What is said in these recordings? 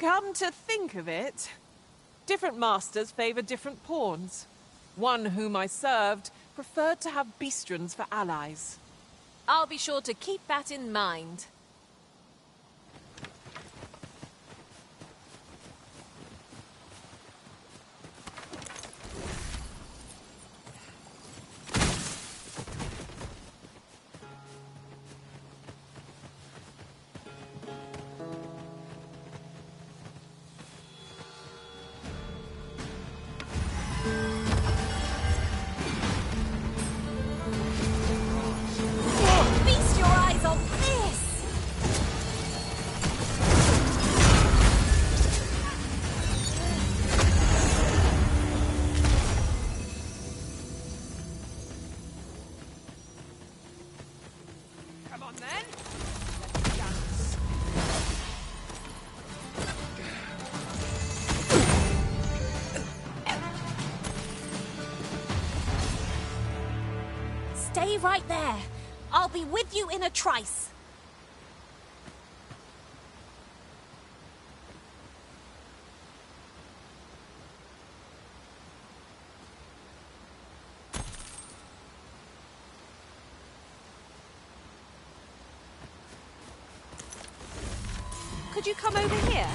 Come to think of it, different masters favor different pawns. One whom I served preferred to have beastrons for allies. I'll be sure to keep that in mind. Stay right there. I'll be with you in a trice. Could you come over here?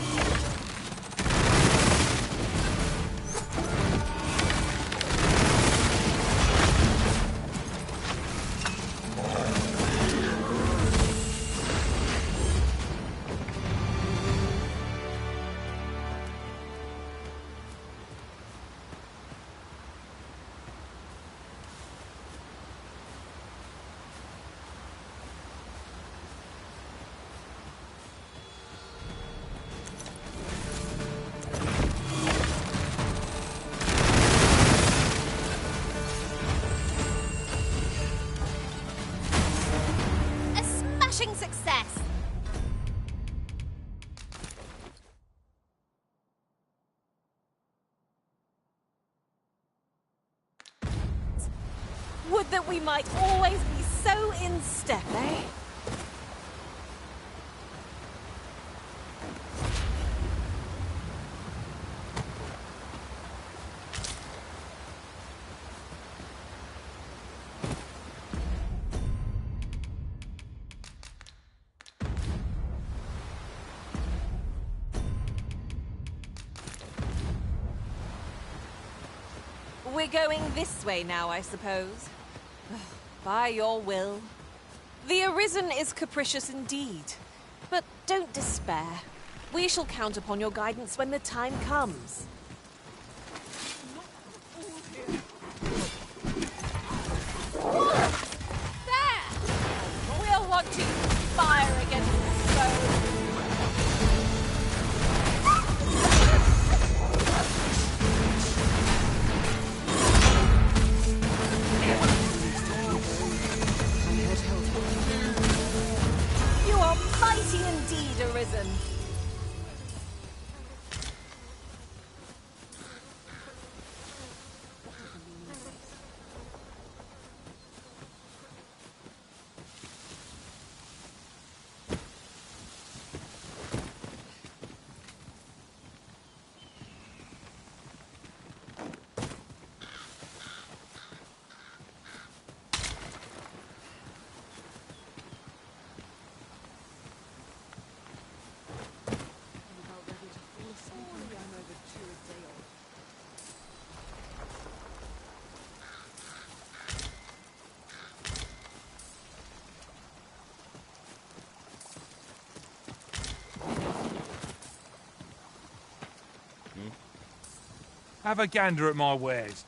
Success! Would that we might always be so in step, eh? We're going this way now, I suppose. By your will. The Arisen is capricious indeed. But don't despair. We shall count upon your guidance when the time comes. There! We'll want to fire against this foe. Mighty indeed, Arisen. Have a gander at my wares.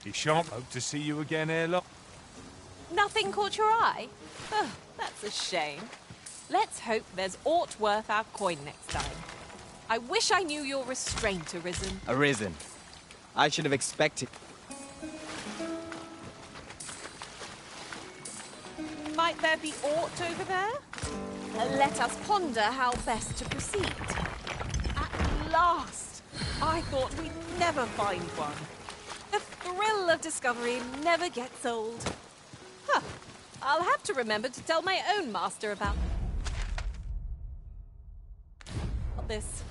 You shan't hope to see you again ere long. Nothing caught your eye? Oh, that's a shame. Let's hope there's aught worth our coin next time. I wish I knew your restraint, Arisen. Arisen. I should have expected... Might there be aught over there? Let us ponder how best to proceed. At last! I thought we'd never find one. The thrill of discovery never gets old. Huh. I'll have to remember to tell my own master about this.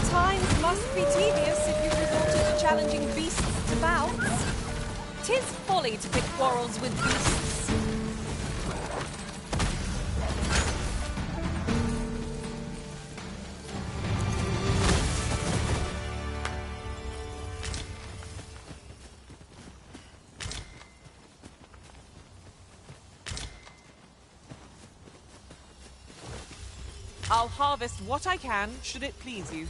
Times must be tedious if you've resorted to challenging beasts to bouts. 'Tis folly to pick quarrels with beasts. I'll harvest what I can, should it please you.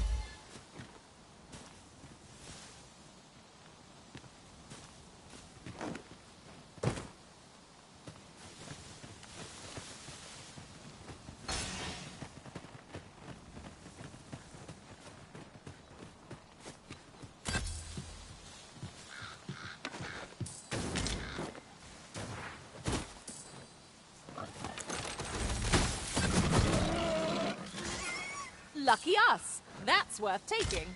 Lucky us. That's worth taking.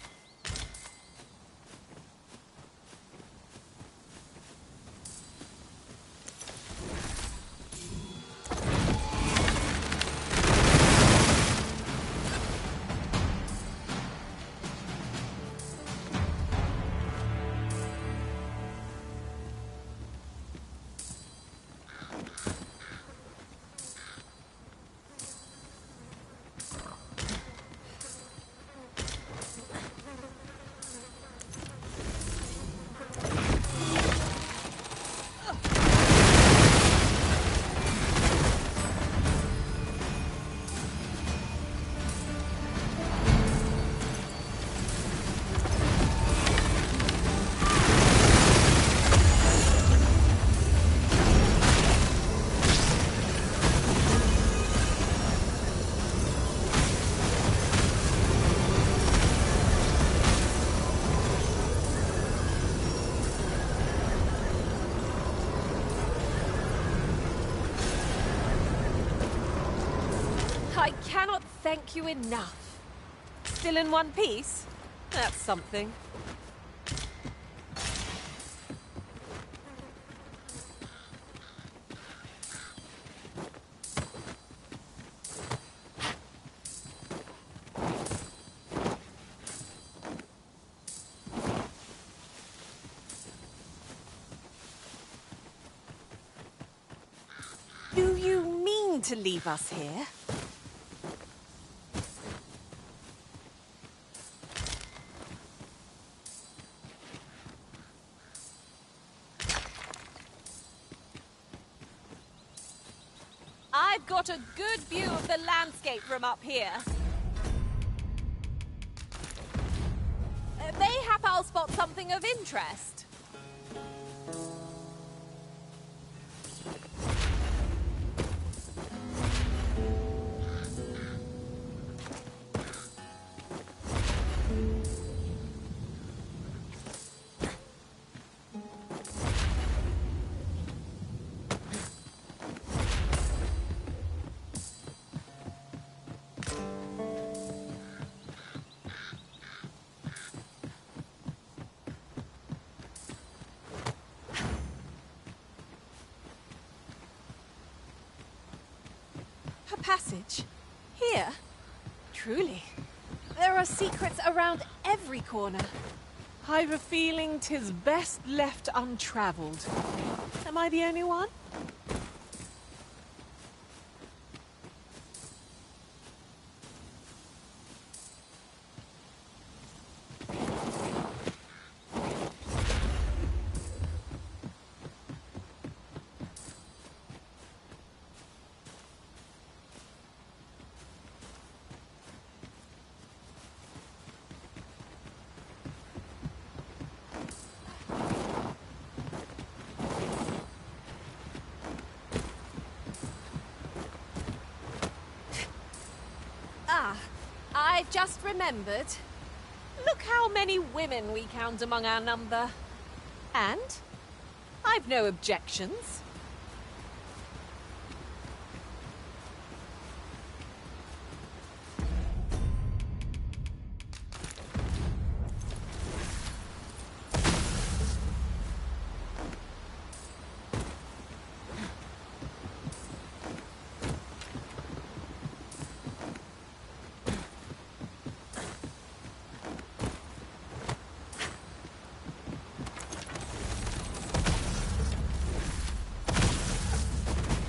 I cannot thank you enough. Still in one piece? That's something. Do you mean to leave us here? I've got a good view of the landscape from up here. Mayhap I'll spot something of interest. A passage? Here? Truly. There are secrets around every corner. I've a feeling 'tis best left untravelled. Am I the only one? I've just remembered. Look how many women we count among our number. And I've no objections.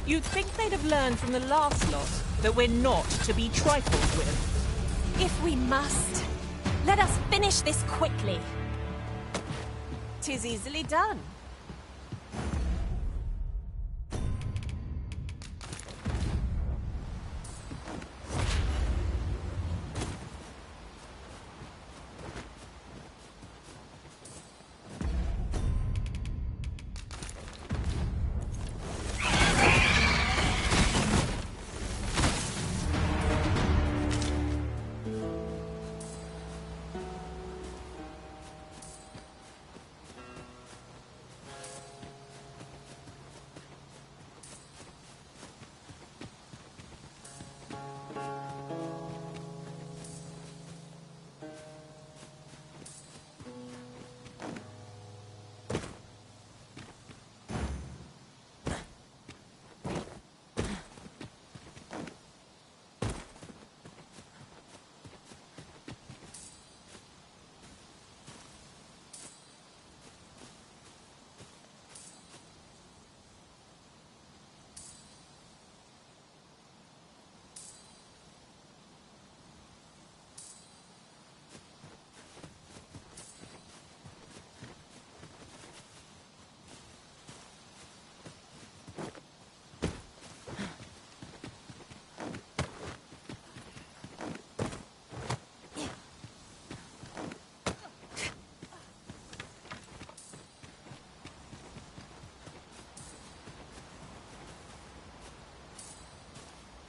You'd think they'd have learned from the last lot that we're not to be trifled with. If we must, let us finish this quickly. 'Tis easily done.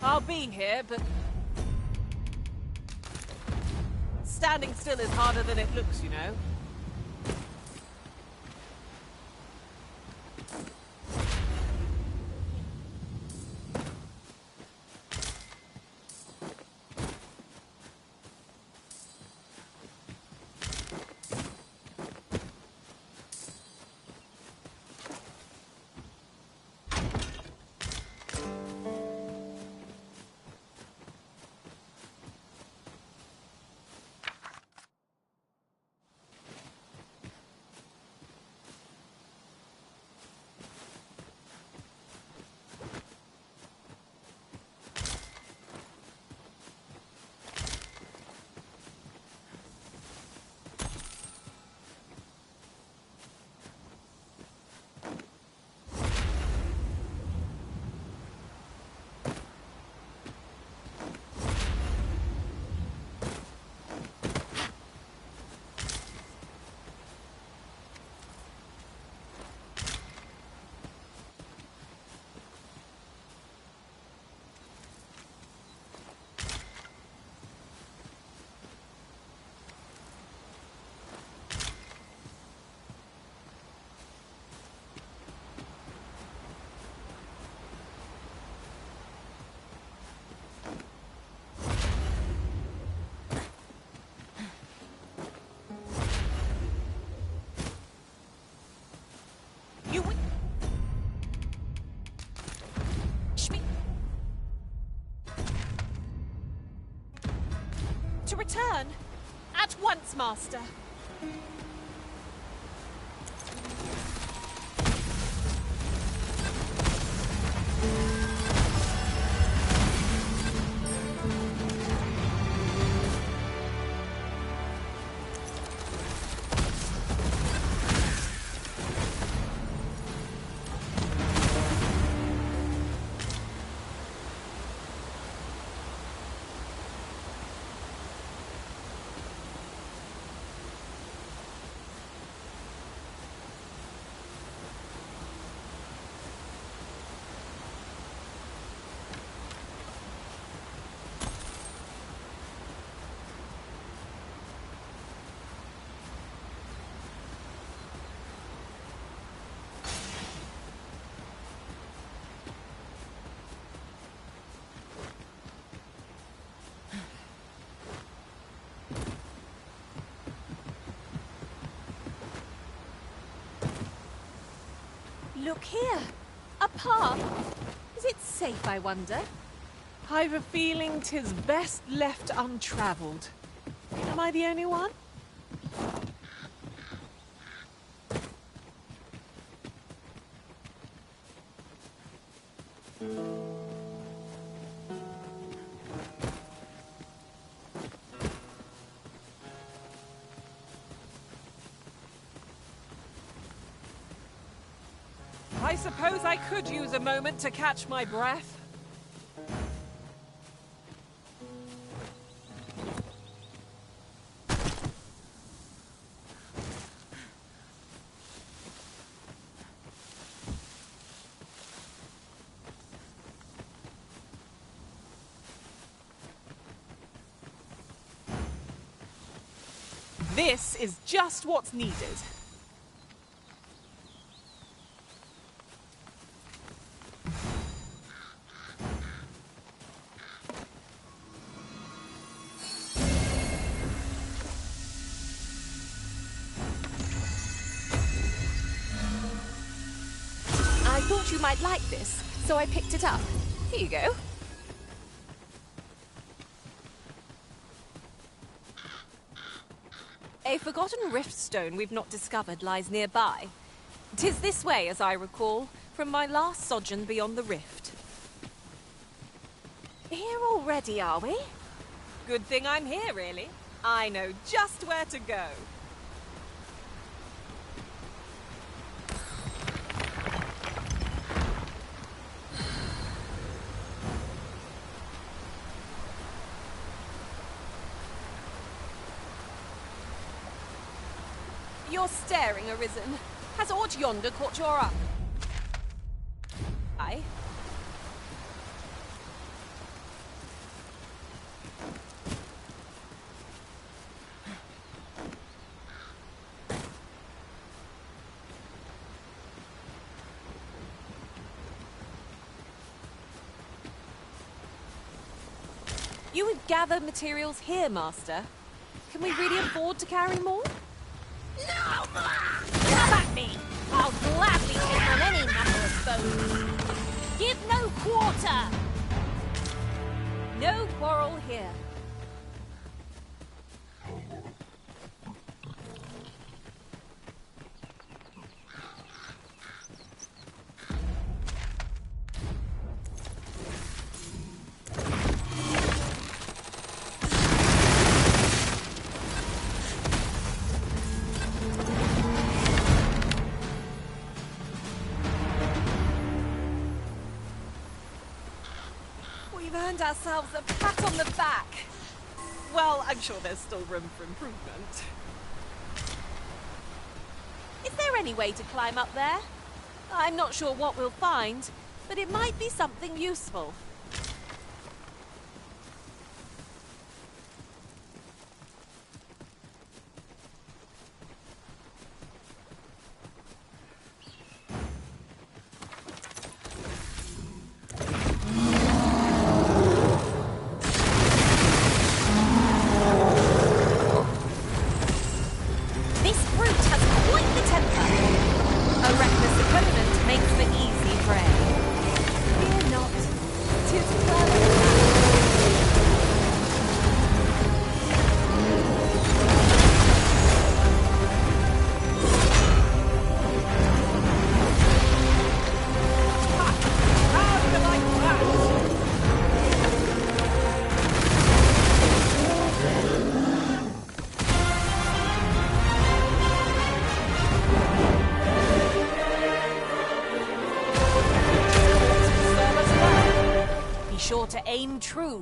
I'll be here, but standing still is harder than it looks, you know. You wish me to return at once, Master. Look here. A path. Is it safe, I wonder? I've a feeling 'tis best left untravelled. Am I the only one? I suppose I could use a moment to catch my breath. This is just what's needed. I thought you might like this, so I picked it up. Here you go. A forgotten rift stone we've not discovered lies nearby. 'Tis this way, as I recall, from my last sojourn beyond the rift. Here already, are we? Good thing I'm here, really. I know just where to go. You're staring, Arisen. Has aught yonder caught your eye? Aye. You would gather materials here, Master. Can we really afford to carry more? No more! Come at me! I'll gladly take on any number of foes. Give no quarter! No quarrel here. We've earned ourselves a pat on the back. Well, I'm sure there's still room for improvement. Is there any way to climb up there? I'm not sure what we'll find, but it might be something useful. Sure to aim true.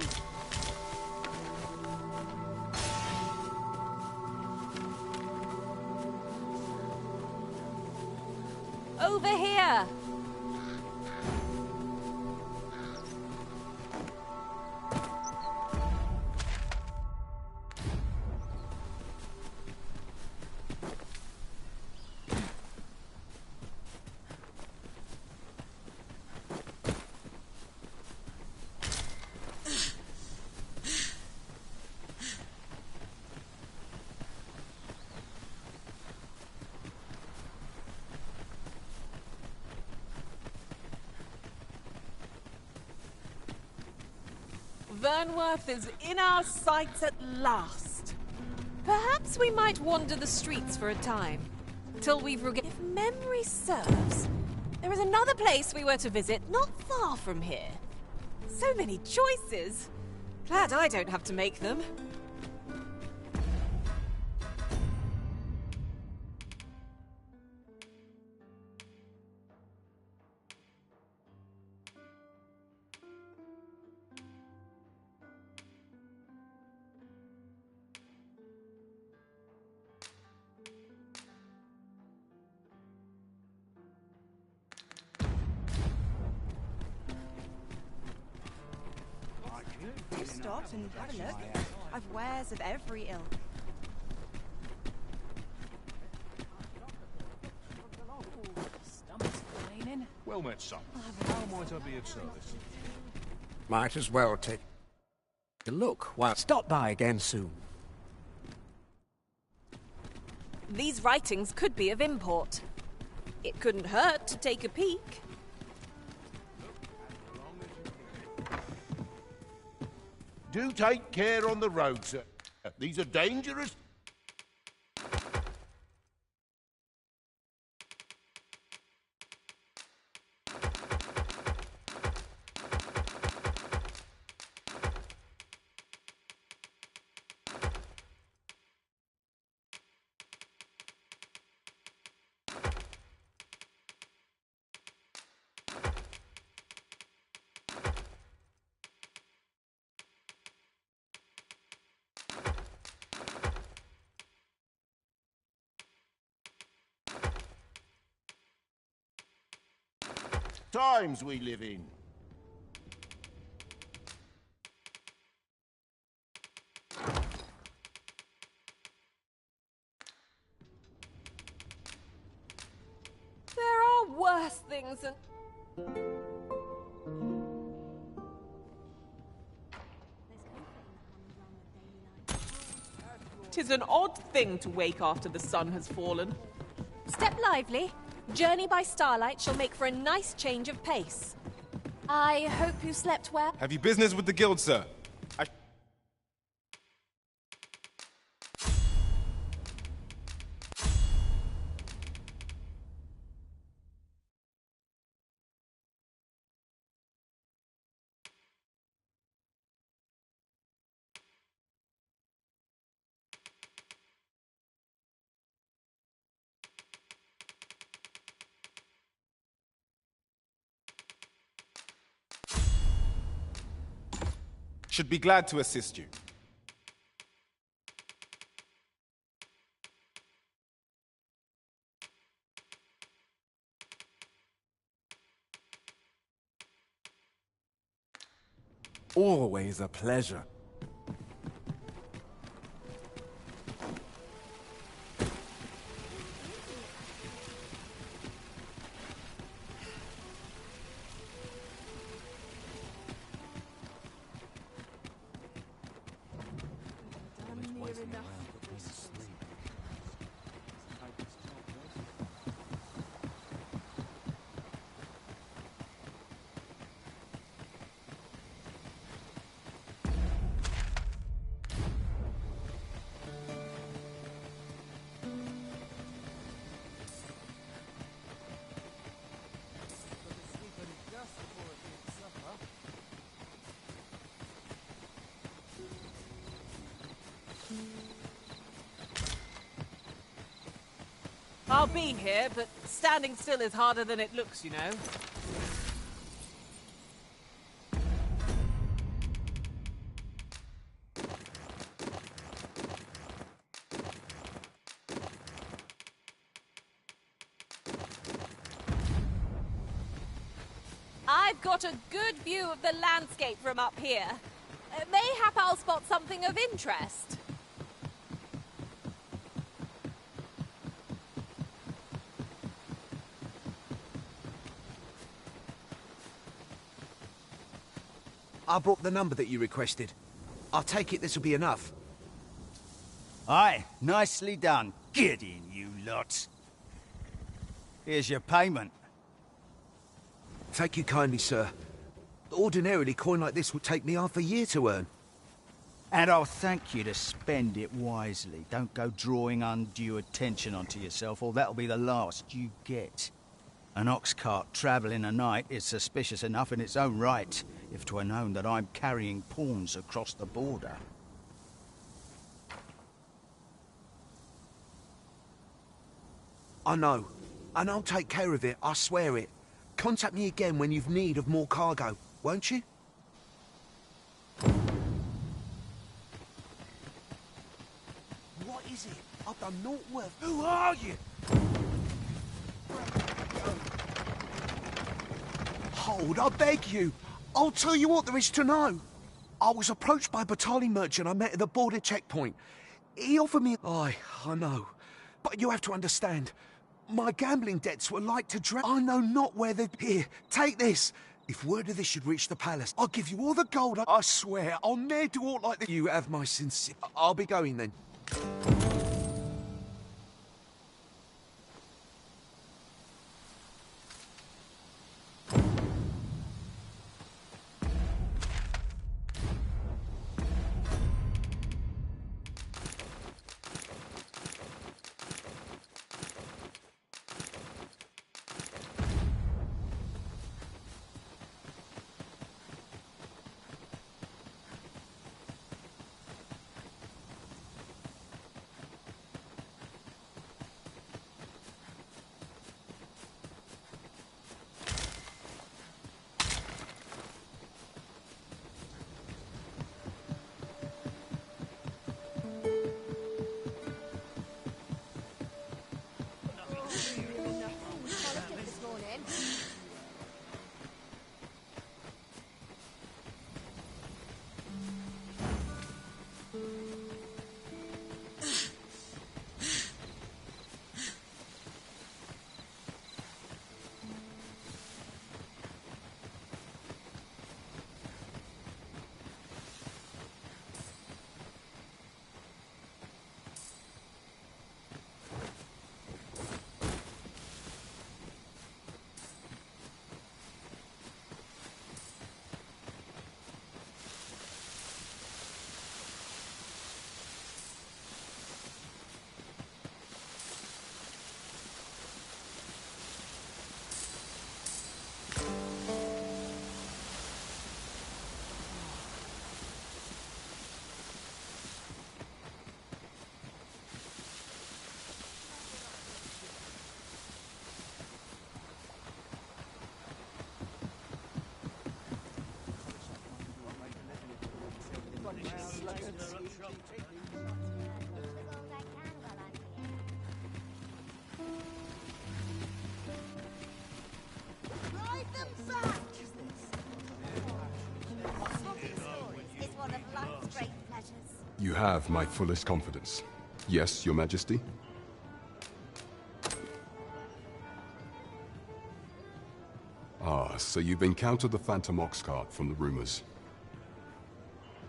Over here. Burnworth is in our sights at last. Perhaps we might wander the streets for a time, till we've regained... If memory serves, there is another place we were to visit not far from here. So many choices. Glad I don't have to make them. Stop and have a look. I've wares of every ilk. Stomach's complaining. Well met, son. How might I be of service? Might as well take a look. Well, stop by again soon. These writings could be of import. It couldn't hurt to take a peek. Do take care on the road, sir. These are dangerous. Times we live in. There are worse things than... Tis an odd thing to wake after the sun has fallen. Step lively. Journey by starlight shall make for a nice change of pace. I hope you slept well. Have you business with the guild, sir? Should be glad to assist you. Always a pleasure. I'll be here, but standing still is harder than it looks, you know. I've got a good view of the landscape from up here. Mayhap I'll spot something of interest. I brought the number that you requested. I'll take it this'll be enough. Aye, nicely done. Get in, you lot. Here's your payment. Thank you kindly, sir. Ordinarily, coin like this would take me half a year to earn. And I'll thank you to spend it wisely. Don't go drawing undue attention onto yourself, or that'll be the last you get. An ox cart travelling a night is suspicious enough in its own right, if 'twere known that I'm carrying pawns across the border. I know, and I'll take care of it, I swear it. Contact me again when you've need of more cargo, won't you? What is it? I've done naught worth. Who are you? Hold, I beg you. I'll tell you what there is to know. I was approached by a battalion merchant I met at the border checkpoint. He offered me... I know. But you have to understand. My gambling debts were like to drown. I know not where they're... Here, take this. If word of this should reach the palace, I'll give you all the gold. I swear, I'll ne'er do aught like this. You have my sincere... I'll be going then. You have my fullest confidence. Yes, Your Majesty? Ah, so you've encountered the Phantom Ox cart from the rumors.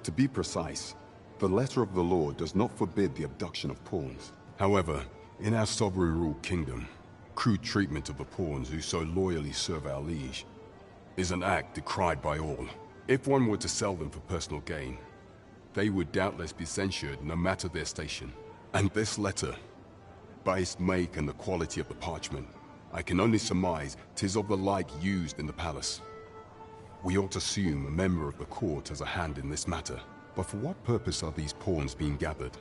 To be precise, the letter of the law does not forbid the abduction of pawns. However, in our sovereign-ruled kingdom, crude treatment of the pawns who so loyally serve our liege is an act decried by all. If one were to sell them for personal gain, they would doubtless be censured no matter their station. And this letter, by its make and the quality of the parchment, I can only surmise 'tis of the like used in the palace. We ought to assume a member of the court has a hand in this matter. But for what purpose are these pawns being gathered?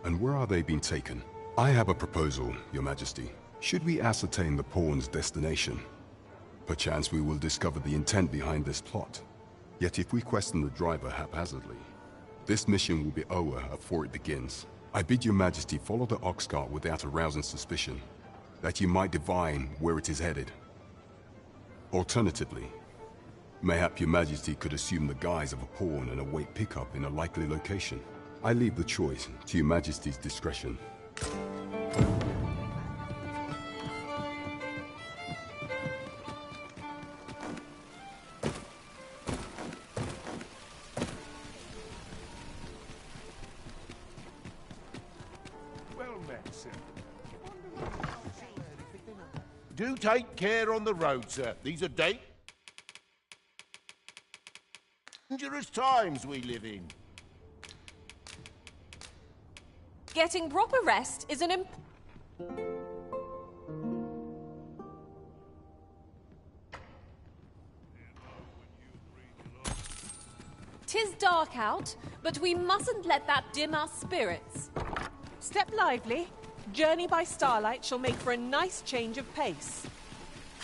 And where are they being taken? I have a proposal, Your Majesty. Should we ascertain the pawn's destination, perchance we will discover the intent behind this plot. Yet if we question the driver haphazardly, this mission will be over before it begins. I bid Your Majesty follow the ox cart without arousing suspicion, that you might divine where it is headed. Alternatively, mayhap Your Majesty could assume the guise of a pawn and await pickup in a likely location. I leave the choice to Your Majesty's discretion. Well met, sir. Do take care on the road, sir. These are dangerous times we live in. Getting proper rest is an Tis dark out, but we mustn't let that dim our spirits. Step lively. Journey by starlight shall make for a nice change of pace.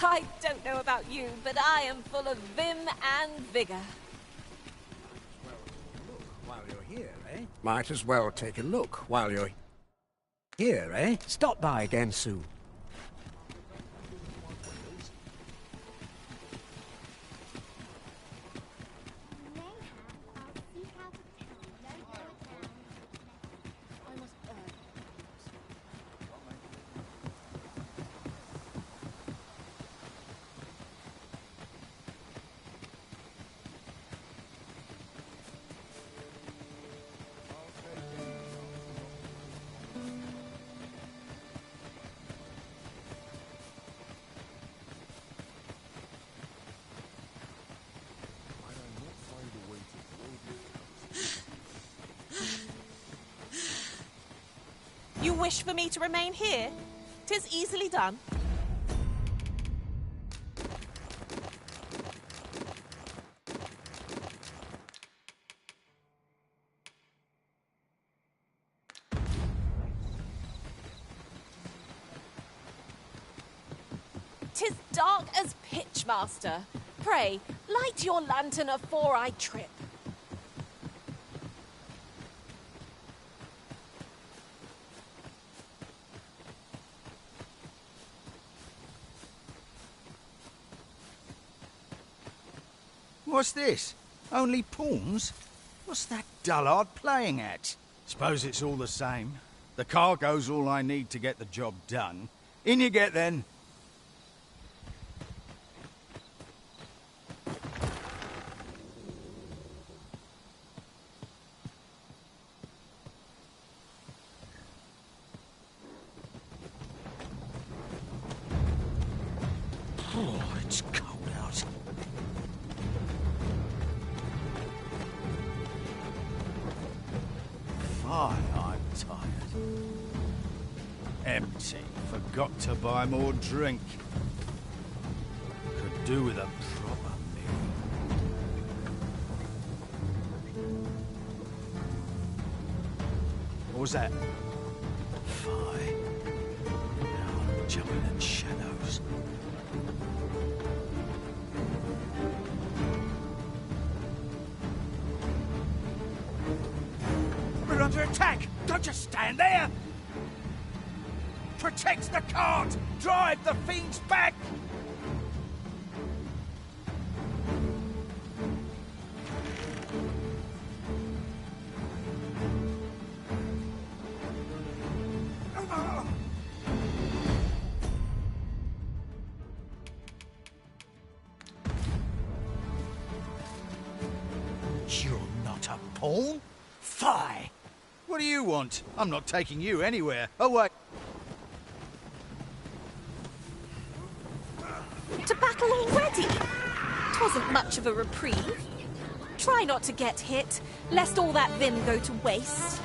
I don't know about you, but I am full of vim and vigour. While you're here, eh? Might as well take a look while you're here, eh? Stop by again soon. You wish for me to remain here? 'Tis easily done. Tis dark as pitch, master. Pray, light your lantern afore I trip. What's this? Only pawns? What's that dullard playing at? Suppose it's all the same. The cargo's all I need to get the job done. In you get, then. Oh, it's cold out. Fine, I'm tired. Empty. Forgot to buy more drink. Could do with a proper meal. What was that? Fine. Now I'm jumping in shadows. We're under attack! Don't just stand there! Protect the cart! Drive the fiends back! You're not a pawn? Fie! What do you want? I'm not taking you anywhere. Oh, wait. To battle already? 'Twasn't much of a reprieve. Try not to get hit, lest all that vim go to waste.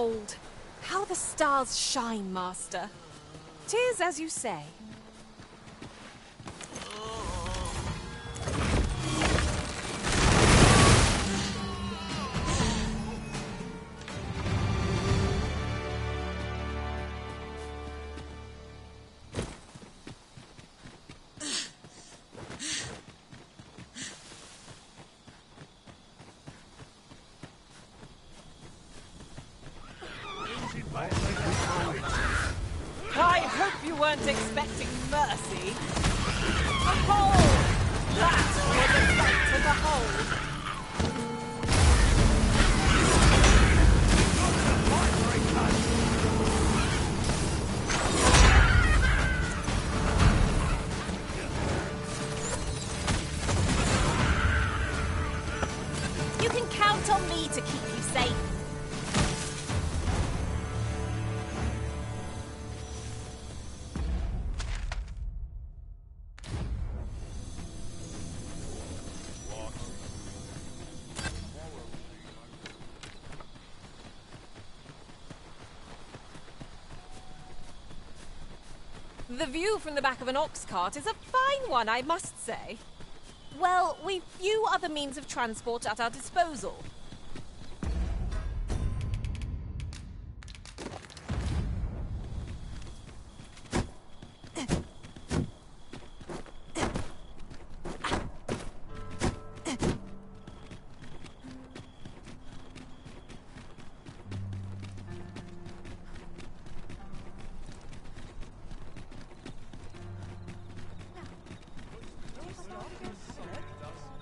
behold. How the stars shine, Master. 'Tis as you say. I hope you weren't expecting mercy. Behold! That was a sight to behold. You can count on me to keep you safe. The view from the back of an ox cart is a fine one, I must say. Well, we've few other means of transport at our disposal.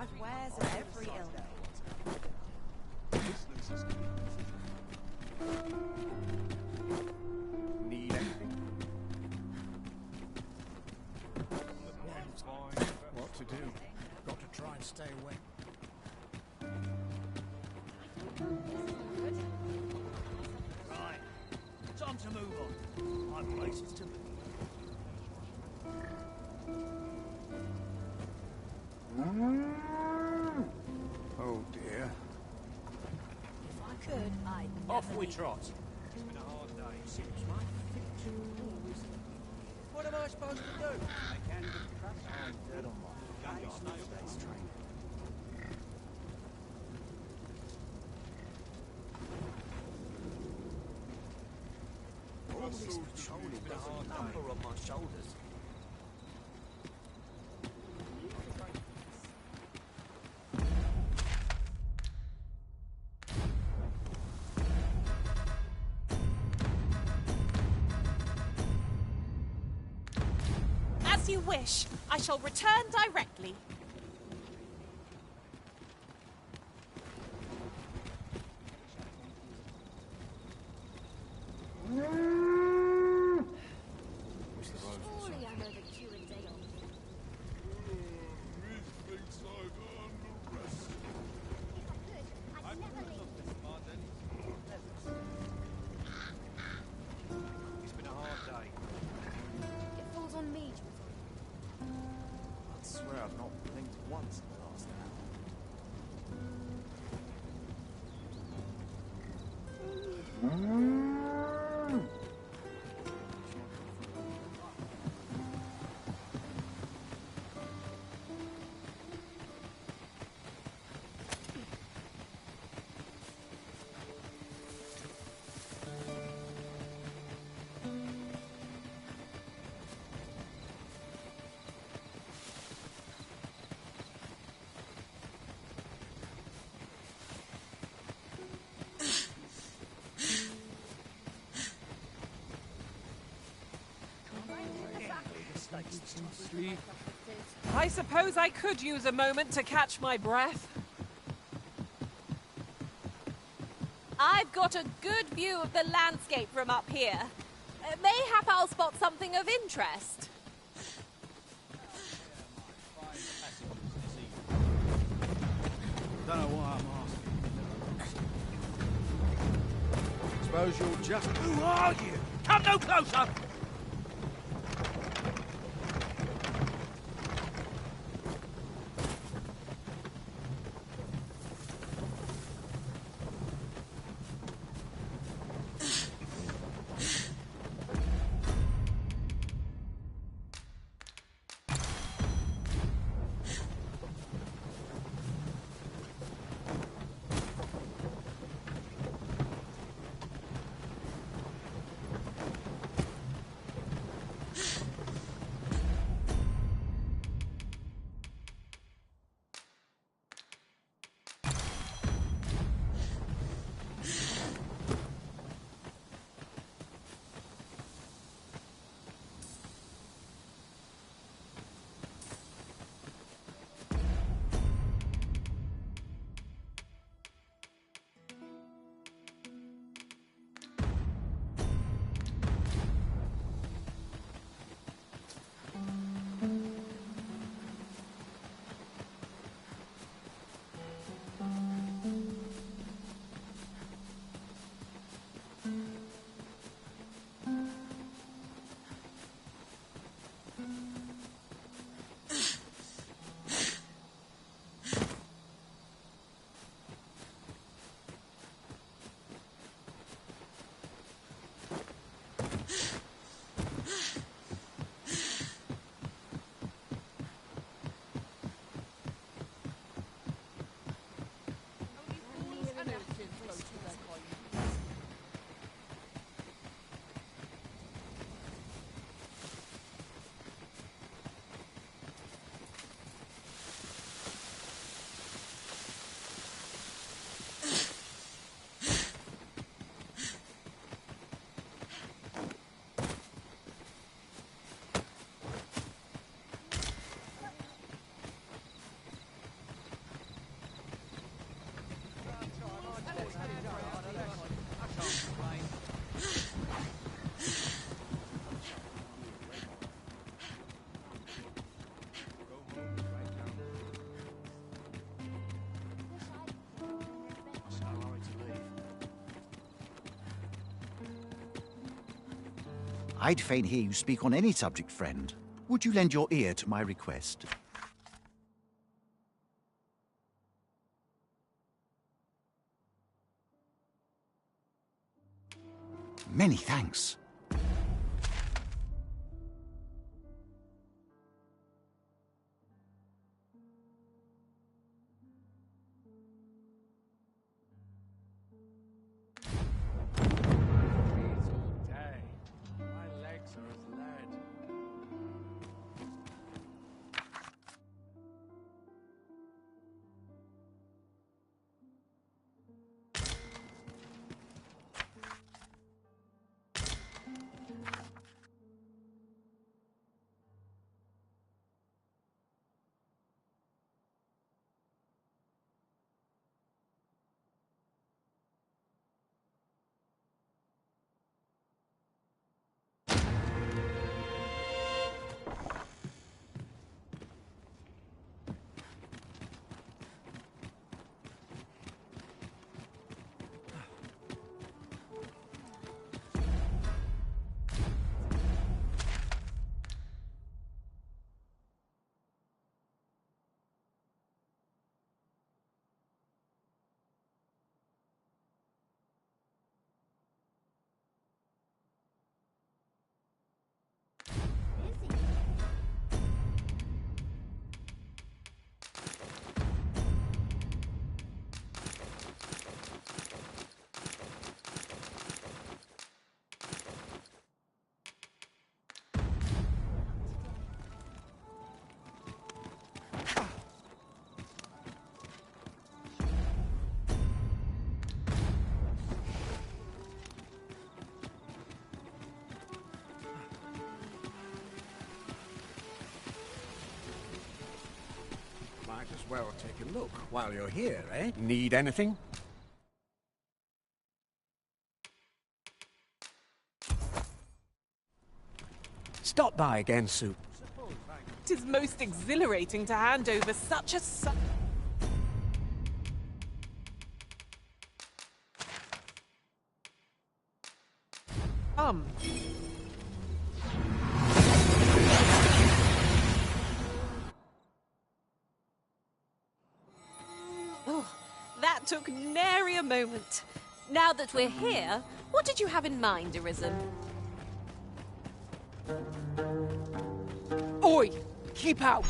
I've wares of every ilk. Need anything? What to do? Got to try and stay away. Right. Time to move on. I've places to be. Oh dear. If I could, I'd Off never we leave. trot. It's been a hard day. Seems like what am I supposed to do? I can't even trust I'm dead on my yesterday's train. All this patrolling does a number on my shoulders. As you wish. I shall return directly. Surely I know the cue and day off. If I could, I'd never leave. It's been a hard day. It falls on me. I swear I've not blinked once in the last hour. I suppose I could use a moment to catch my breath. I've got a good view of the landscape from up here. Mayhap I'll spot something of interest. Don't know why I'm asking. Suppose you're just... Who are you? Come no closer! I'd fain hear you speak on any subject, friend. Would you lend your ear to my request? Many thanks. Might as well take a look while you're here, eh? Need anything? Stop by again soon. It is most exhilarating to hand over such a Oh, that took nary a moment. Now that we're here, what did you have in mind, Arisen? Oi! Keep out!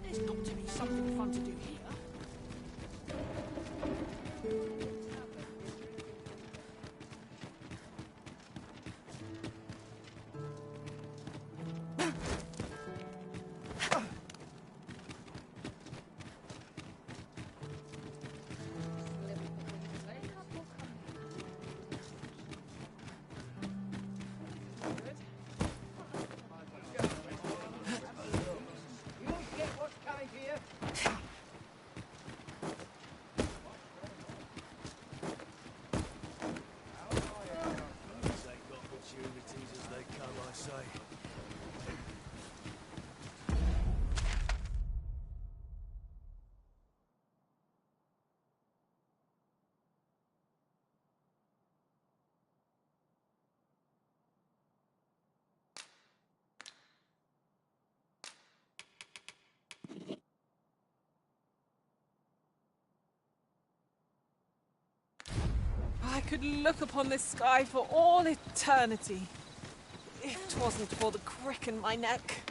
There's got to be something fun to do here. I could look upon this sky for all eternity, if 'twasn't for the crick in my neck.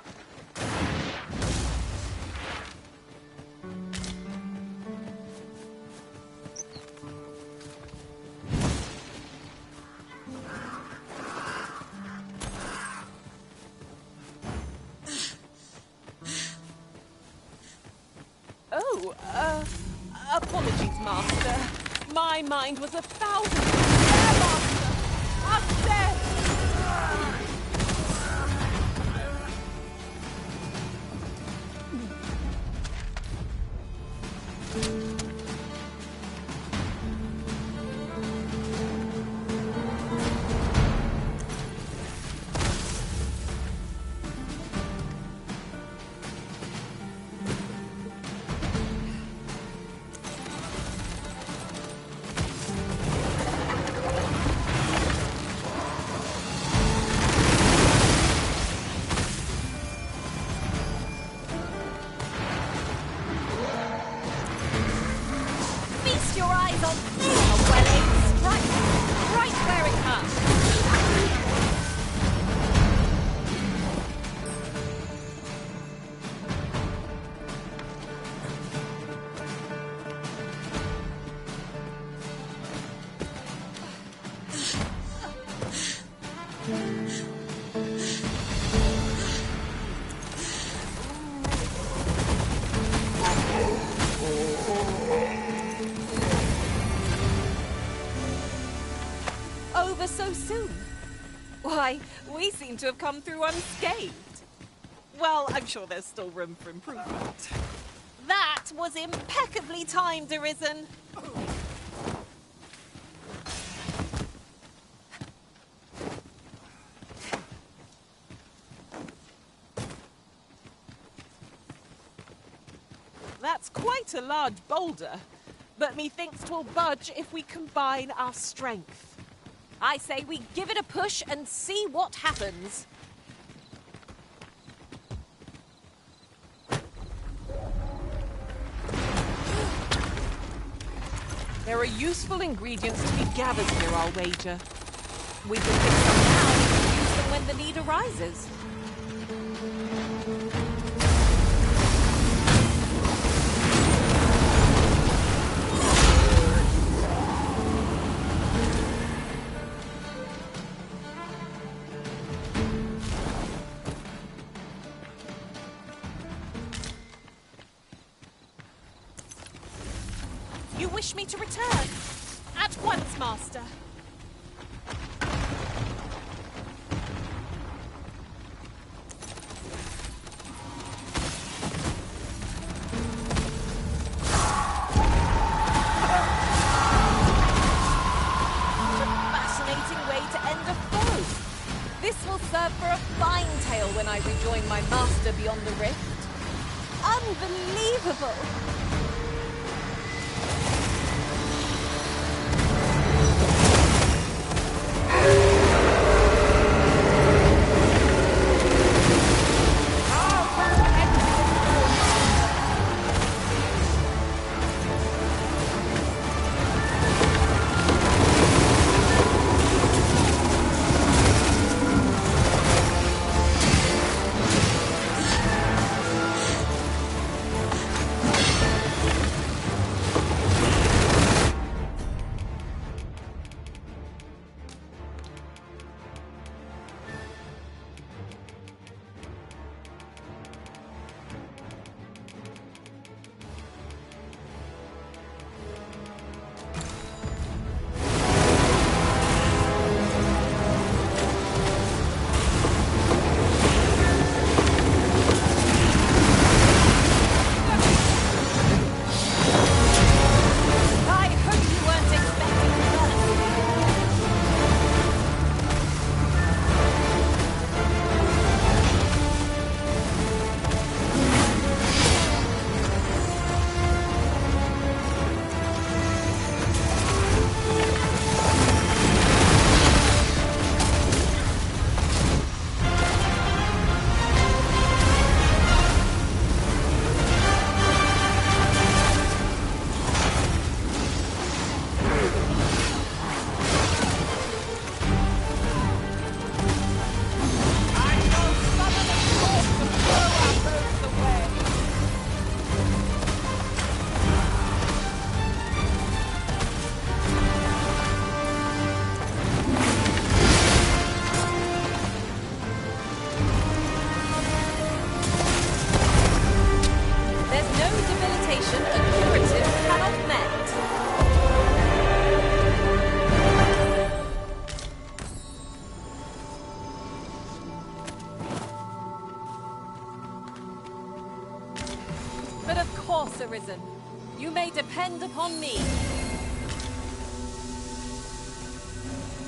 Oh, apologies, Master. My mind was 1,000. There, Master! Up there! Fix your eyes on me, a well-aimed strike. Right where it hurts. Over so soon? Why, we seem to have come through unscathed. Well, I'm sure there's still room for improvement. That was impeccably timed, Arisen. That's quite a large boulder, but methinks 'twill budge if we combine our strength. I say we give it a push and see what happens. There are useful ingredients to be gathered here, I'll wager. We can pick some now and use them when the need arises. You wish me to return? At once, Master. Fascinating way to end a foe. This will serve for a fine tale when I rejoin my master beyond the rift. Unbelievable! Arisen. You may depend upon me.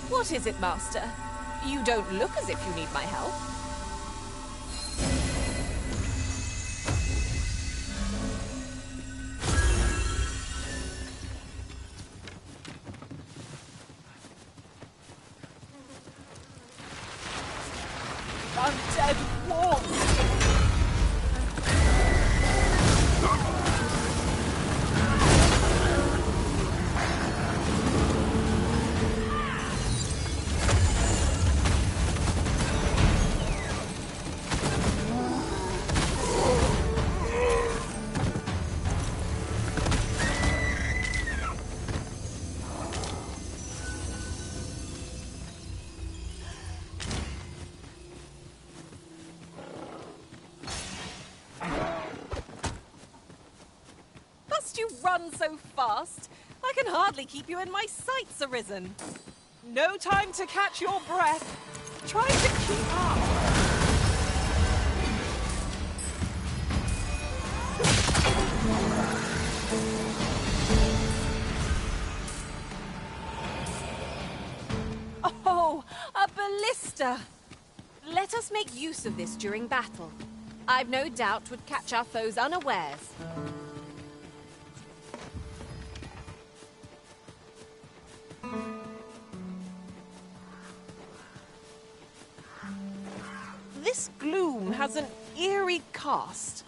What is it, Master? You don't look as if you need my help. Undead wolves! run so fast. I can hardly keep you in my sights, Arisen. No time to catch your breath. Try to keep up. Oh, a ballista! Let us make use of this during battle. I've no doubt would catch our foes unawares. This gloom has an eerie cast.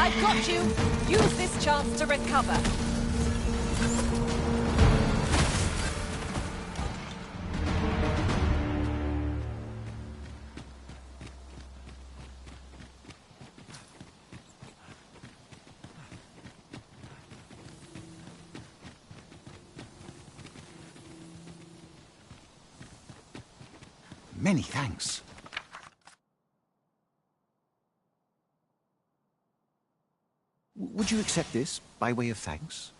I've got you. Use this chance to recover. Many thanks. Would you accept this by way of thanks?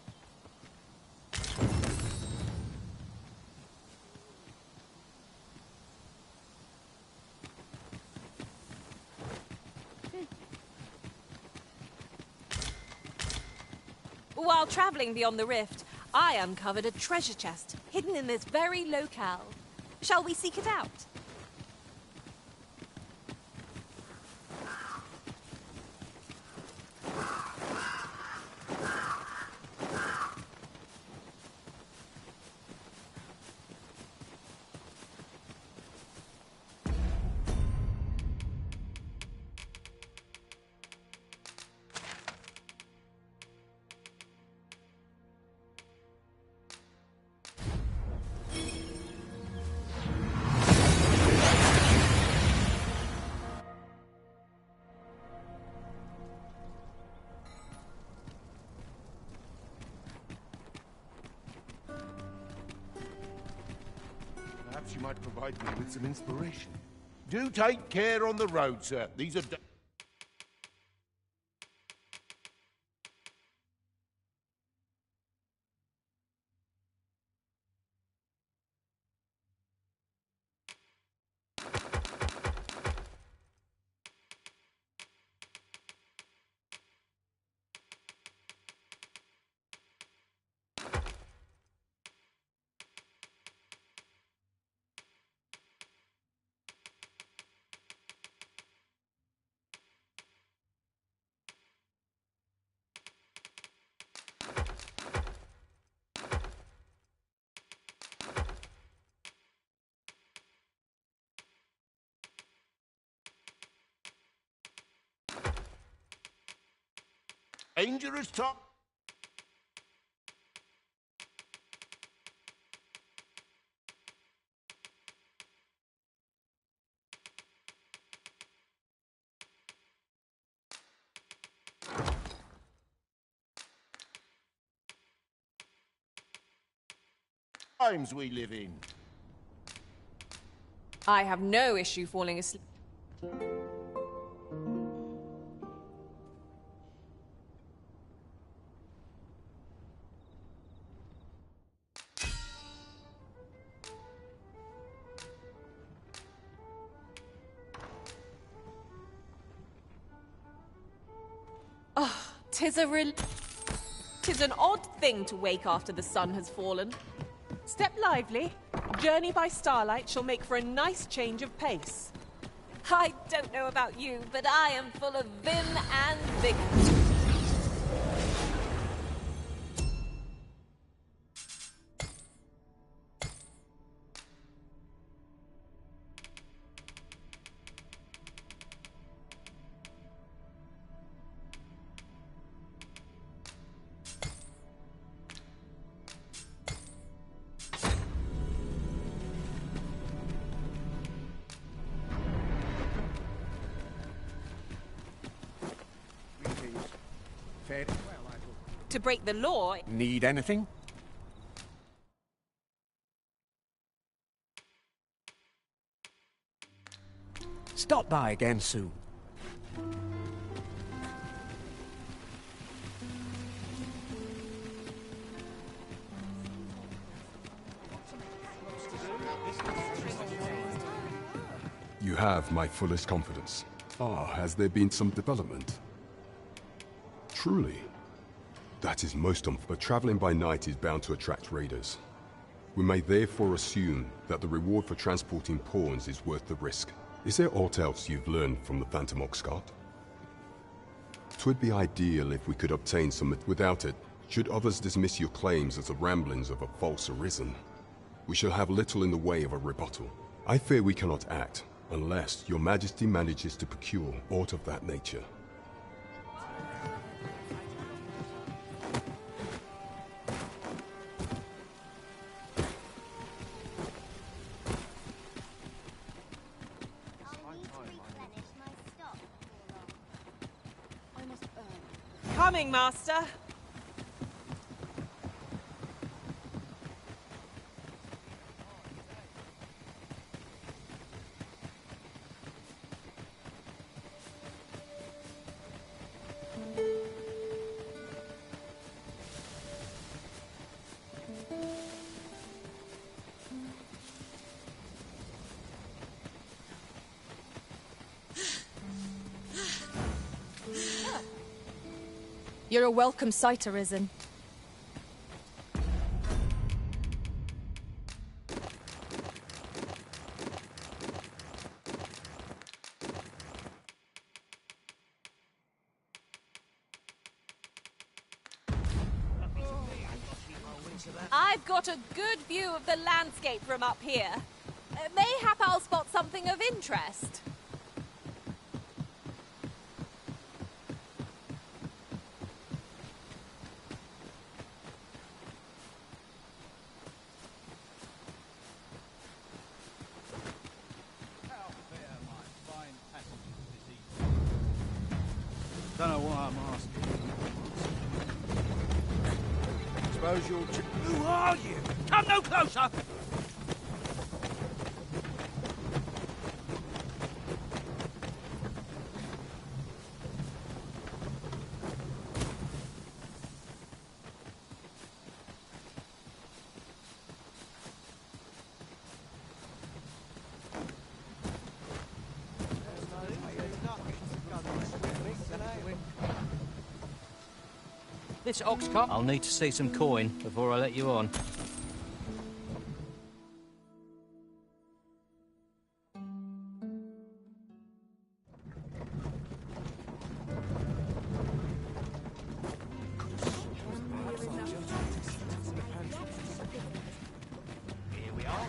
While traveling beyond the rift, I uncovered a treasure chest hidden in this very locale. Shall we seek it out? Perhaps you might provide me with some inspiration. Do take care on the road, sir. These are... dangerous top. Times we live in. I have no issue falling asleep. Oh, 'tis an odd thing to wake after the sun has fallen. Step lively. Journey by starlight shall make for a nice change of pace. I don't know about you, but I am full of vim and vigor. To break the law... Need anything? Stop by again soon. You have my fullest confidence. Ah, has there been some development? Truly. That is most but traveling by night is bound to attract raiders. We may therefore assume that the reward for transporting pawns is worth the risk. Is there aught else you've learned from the Phantom Oxcart? 'Twould be ideal if we could obtain some. Without it, should others dismiss your claims as the ramblings of a false arisen, we shall have little in the way of a rebuttal. I fear we cannot act unless your Majesty manages to procure aught of that nature. Coming, Master. You're a welcome sight, Arisen. I've got a good view of the landscape from up here. Mayhap I'll spot something of interest. Don't know why I'm asking. Suppose you'll... Who are you? Come no closer! This ox cart... I'll need to see some coin before I let you on. Here we are.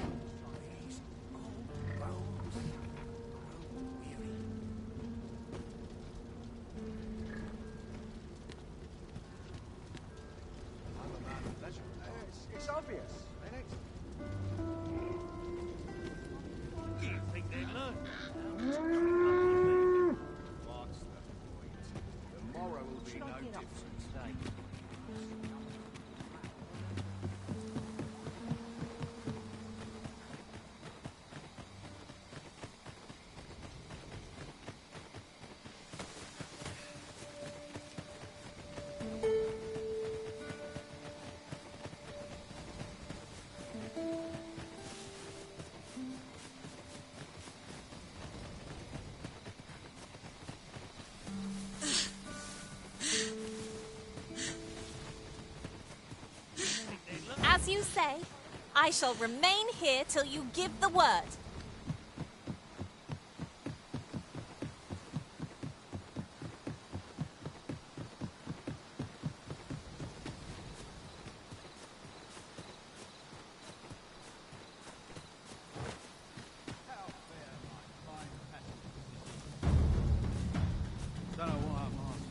It's obvious, isn't it? You think they'd learn? What's the point? Tomorrow will be no different. As you say, I shall remain here till you give the word. Don't know why I'm asking.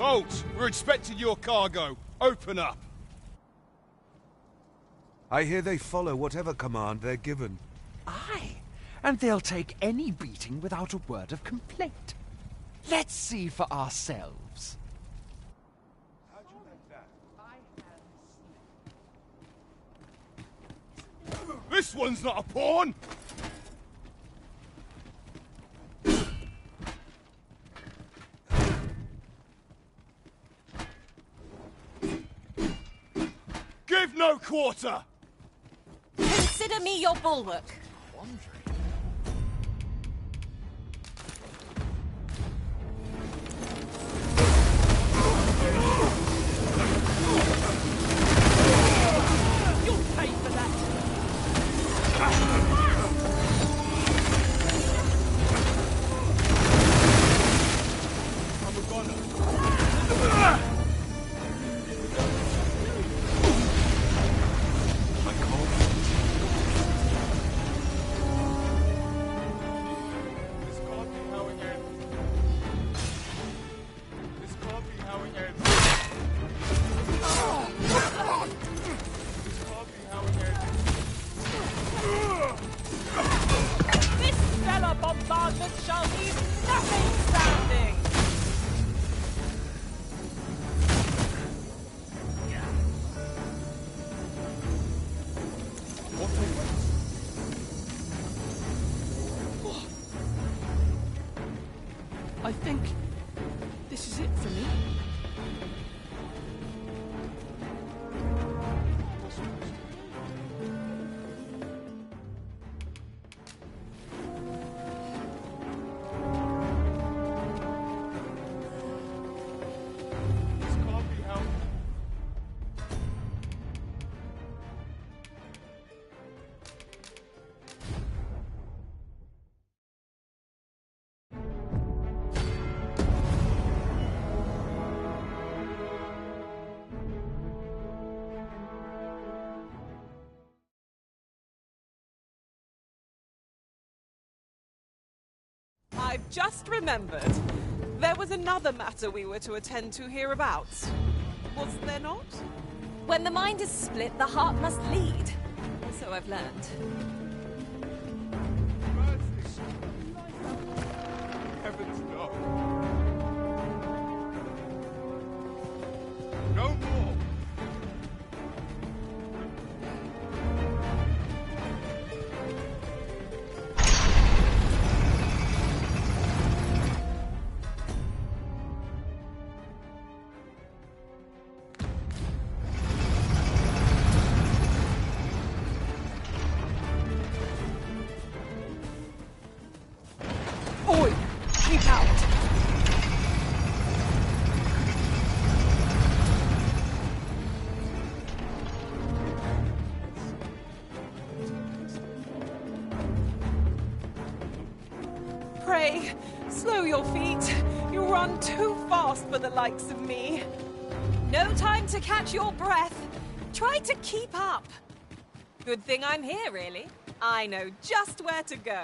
Halt! We're expecting your cargo. Open up. I hear they follow whatever command they're given. Aye, and they'll take any beating without a word of complaint. Let's see for ourselves. This one's not a pawn! Give no quarter! Consider me your bulwark. You'll pay for that! This stellar bombardment shall leave nothing standing! I think this is it for me. I've just remembered. There was another matter we were to attend to hereabouts. Was there not? When the mind is split, the heart must lead. So I've learned. Heavens, no. No more. Oi! Keep out! Pray, slow your feet. You run too fast for the likes of me. No time to catch your breath. Try to keep up. Good thing I'm here, really. I know just where to go.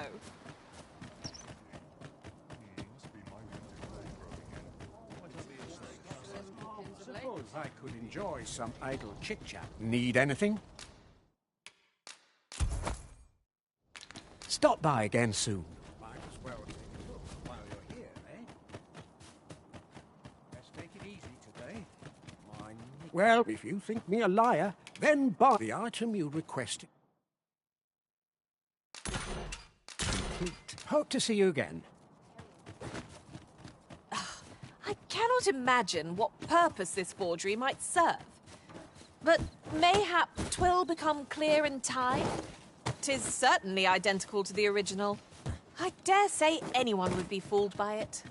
Suppose I could enjoy some idle chit-chat. Need anything? Stop by again soon. Might as well take a look while you're here, eh? Let's take it easy today. Well, if you think me a liar, then buy the item you requested. Complete. Hope to see you again. I cannot imagine what purpose this forgery might serve. But mayhap 'twill become clear in time. 'Tis certainly identical to the original. I dare say anyone would be fooled by it.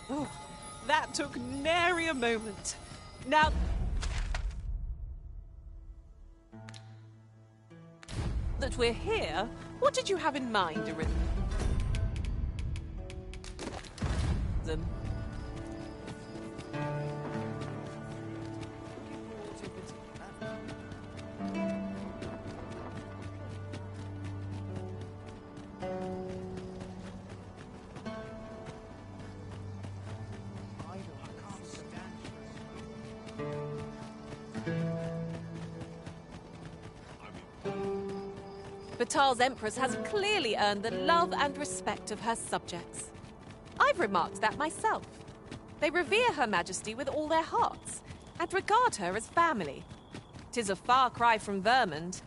Oh, that took nary a moment. Now... that we're here, what did you have in mind, Arisen? Batal's Empress has clearly earned the love and respect of her subjects. I've remarked that myself. They revere Her Majesty with all their hearts, and regard her as family. 'Tis a far cry from Vermund.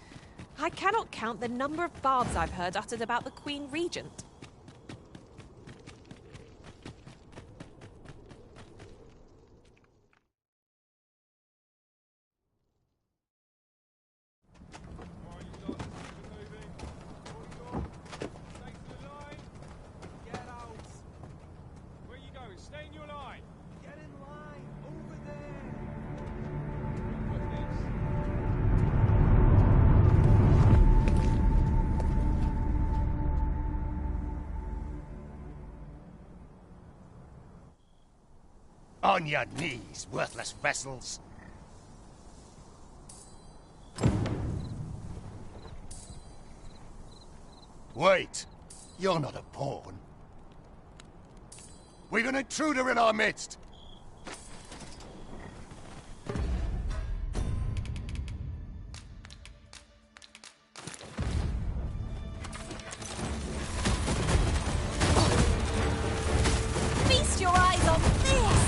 I cannot count the number of bards I've heard uttered about the Queen Regent. On your knees, worthless vessels. Wait, you're not a pawn. We've an intruder in our midst. Feast your eyes on this!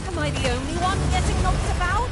Am I the only one getting knocked about?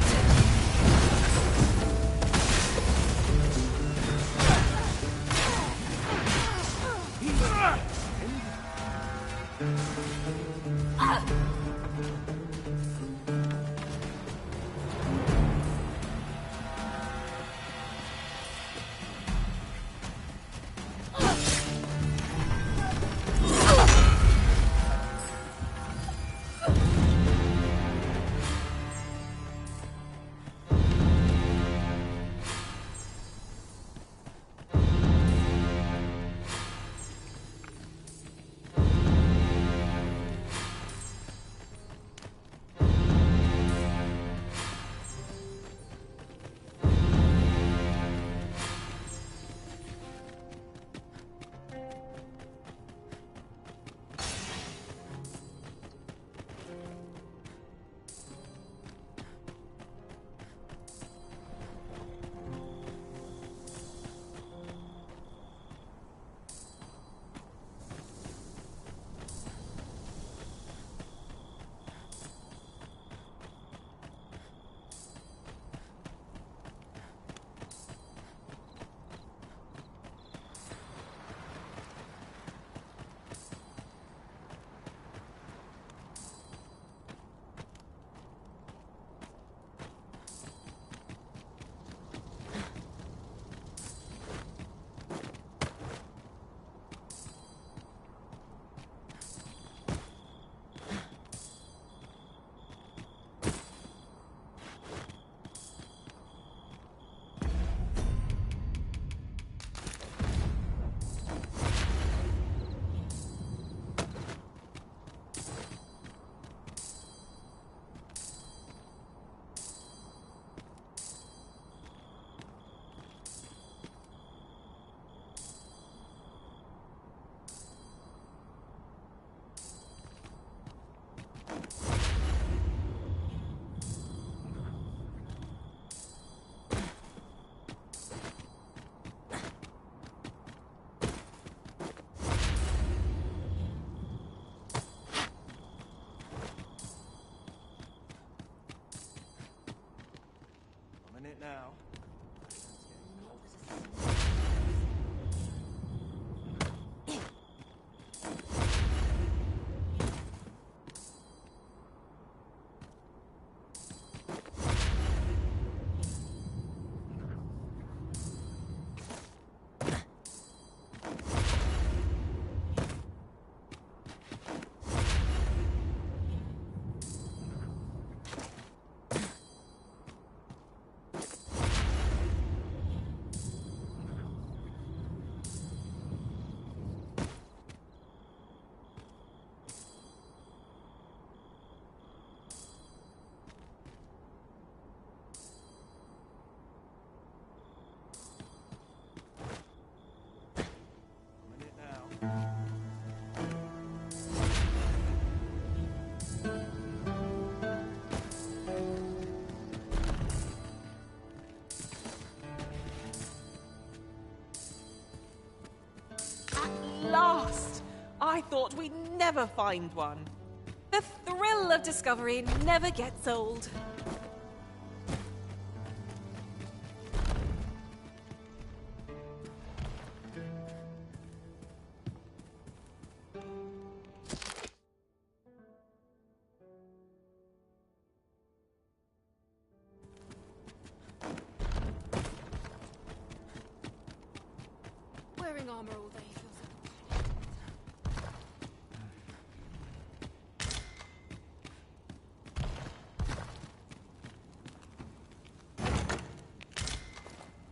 last! I thought we'd never find one. The thrill of discovery never gets old. Wearing armor all day feels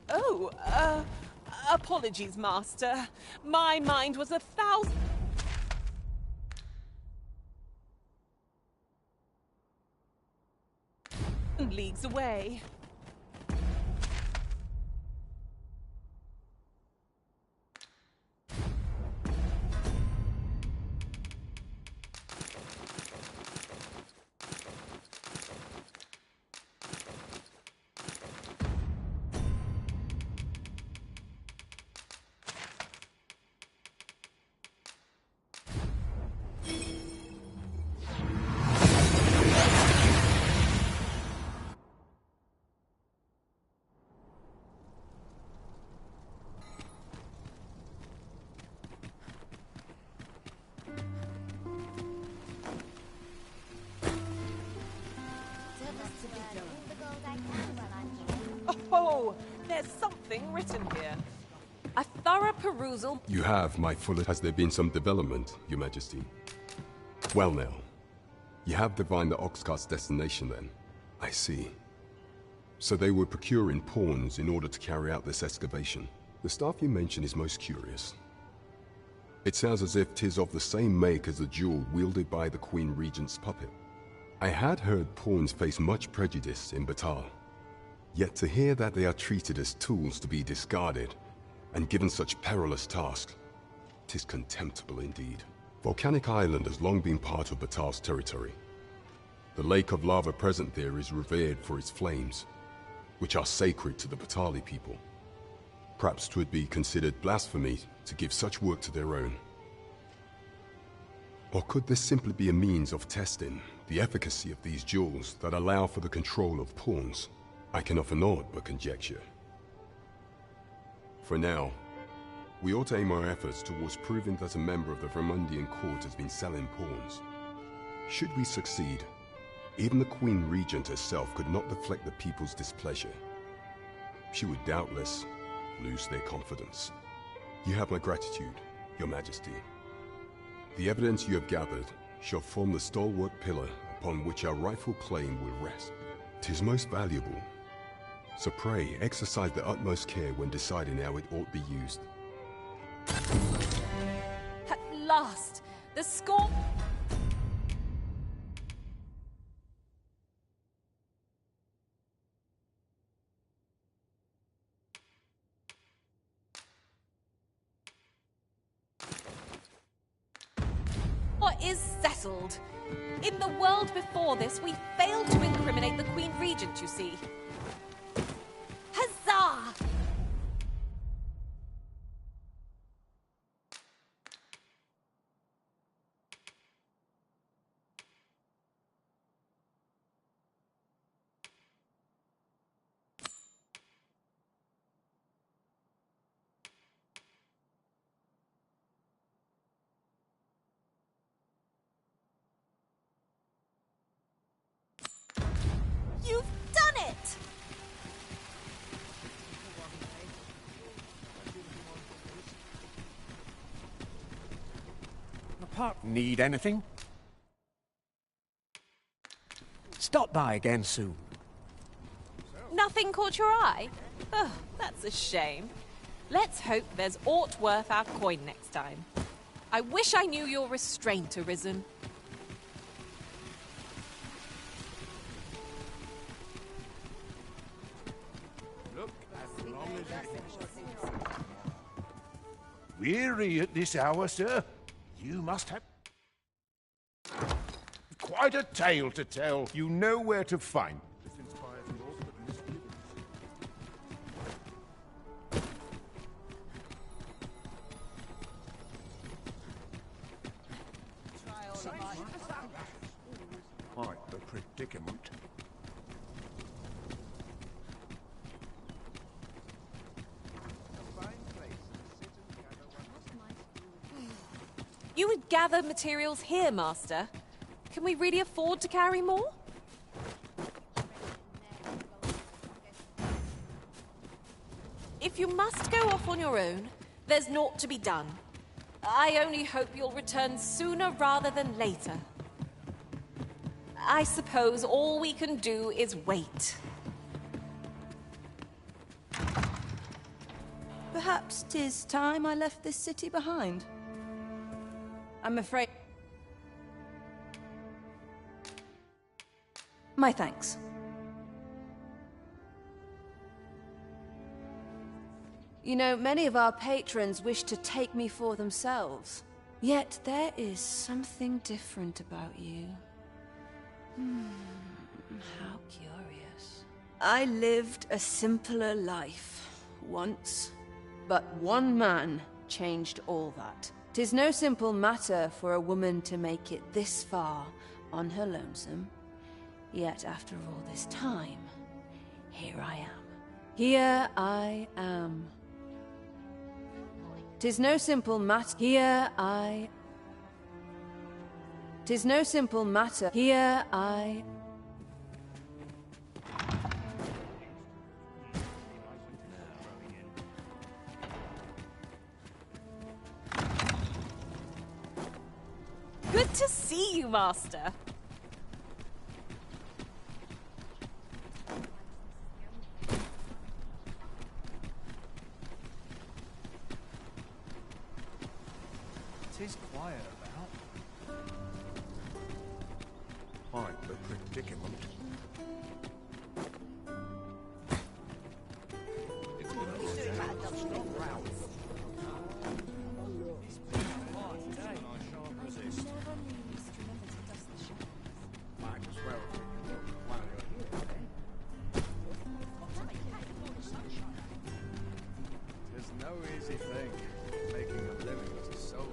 Oh, apologies, Master. My mind was 1,000 leagues away. Oh, there's something written here. A thorough perusal. You have, my full. Has there been some development, Your Majesty? Well now, you have divined the Oxcart's destination then. I see. So they were procuring pawns in order to carry out this excavation. The stuff you mention is most curious. It sounds as if 'tis of the same make as the jewel wielded by the Queen Regent's puppet. I had heard pawns face much prejudice in Batal. Yet to hear that they are treated as tools to be discarded, and given such perilous tasks, 'tis contemptible indeed. Volcanic Island has long been part of Batal's territory. The lake of lava present there is revered for its flames, which are sacred to the Batali people. Perhaps 'twould be considered blasphemy to give such work to their own. Or could this simply be a means of testing the efficacy of these jewels that allow for the control of pawns? I can offer naught but conjecture. For now, we ought to aim our efforts towards proving that a member of the Vermundian court has been selling pawns. Should we succeed, even the Queen Regent herself could not deflect the people's displeasure. She would doubtless lose their confidence. You have my gratitude, Your Majesty. The evidence you have gathered shall form the stalwart pillar upon which our rightful claim will rest. 'Tis most valuable. So pray, exercise the utmost care when deciding how it ought be used. At last, the score. What is settled? In the world before this, we failed to incriminate the Queen Regent, you see. Huzzah! You've done it! Need anything? Stop by again soon. Nothing caught your eye? Oh, that's a shame. Let's hope there's aught worth our coin next time. I wish I knew your restraint, Arisen. Look, as long as weary at this hour, sir? You must have quite a tale to tell. You know where to find. This inspires naught but misgivings. Quite the predicament. You would gather materials here, Master. Can we really afford to carry more? If you must go off on your own, there's naught to be done. I only hope you'll return sooner rather than later. I suppose all we can do is wait. Perhaps 'tis time I left this city behind. I'm afraid... My thanks. You know, many of our patrons wish to take me for themselves. Yet there is something different about you. How curious. I lived a simpler life once, but one man changed all that. 'Tis no simple matter for a woman to make it this far on her lonesome. Yet after all this time, here I am. Here I am. 'Tis no simple matter. Here I... 'Tis no simple matter. Here I... Good to see you, Master. Tis quiet about. Quite the predicament. Might as well take a look while you're here, eh? There's no easy thing, making a living as a soldier.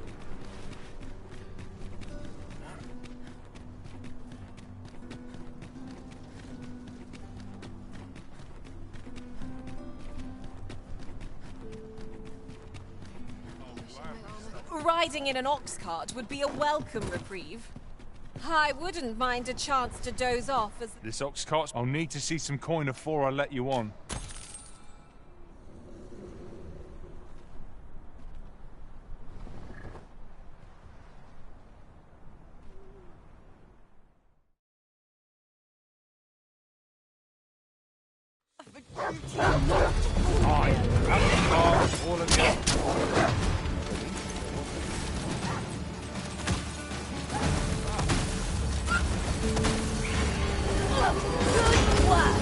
Riding in an ox cart would be a welcome reprieve. I wouldn't mind a chance to doze off as... This ox cart, I'll need to see some coin before I let you on. Aye, up the car, all of you. Good work!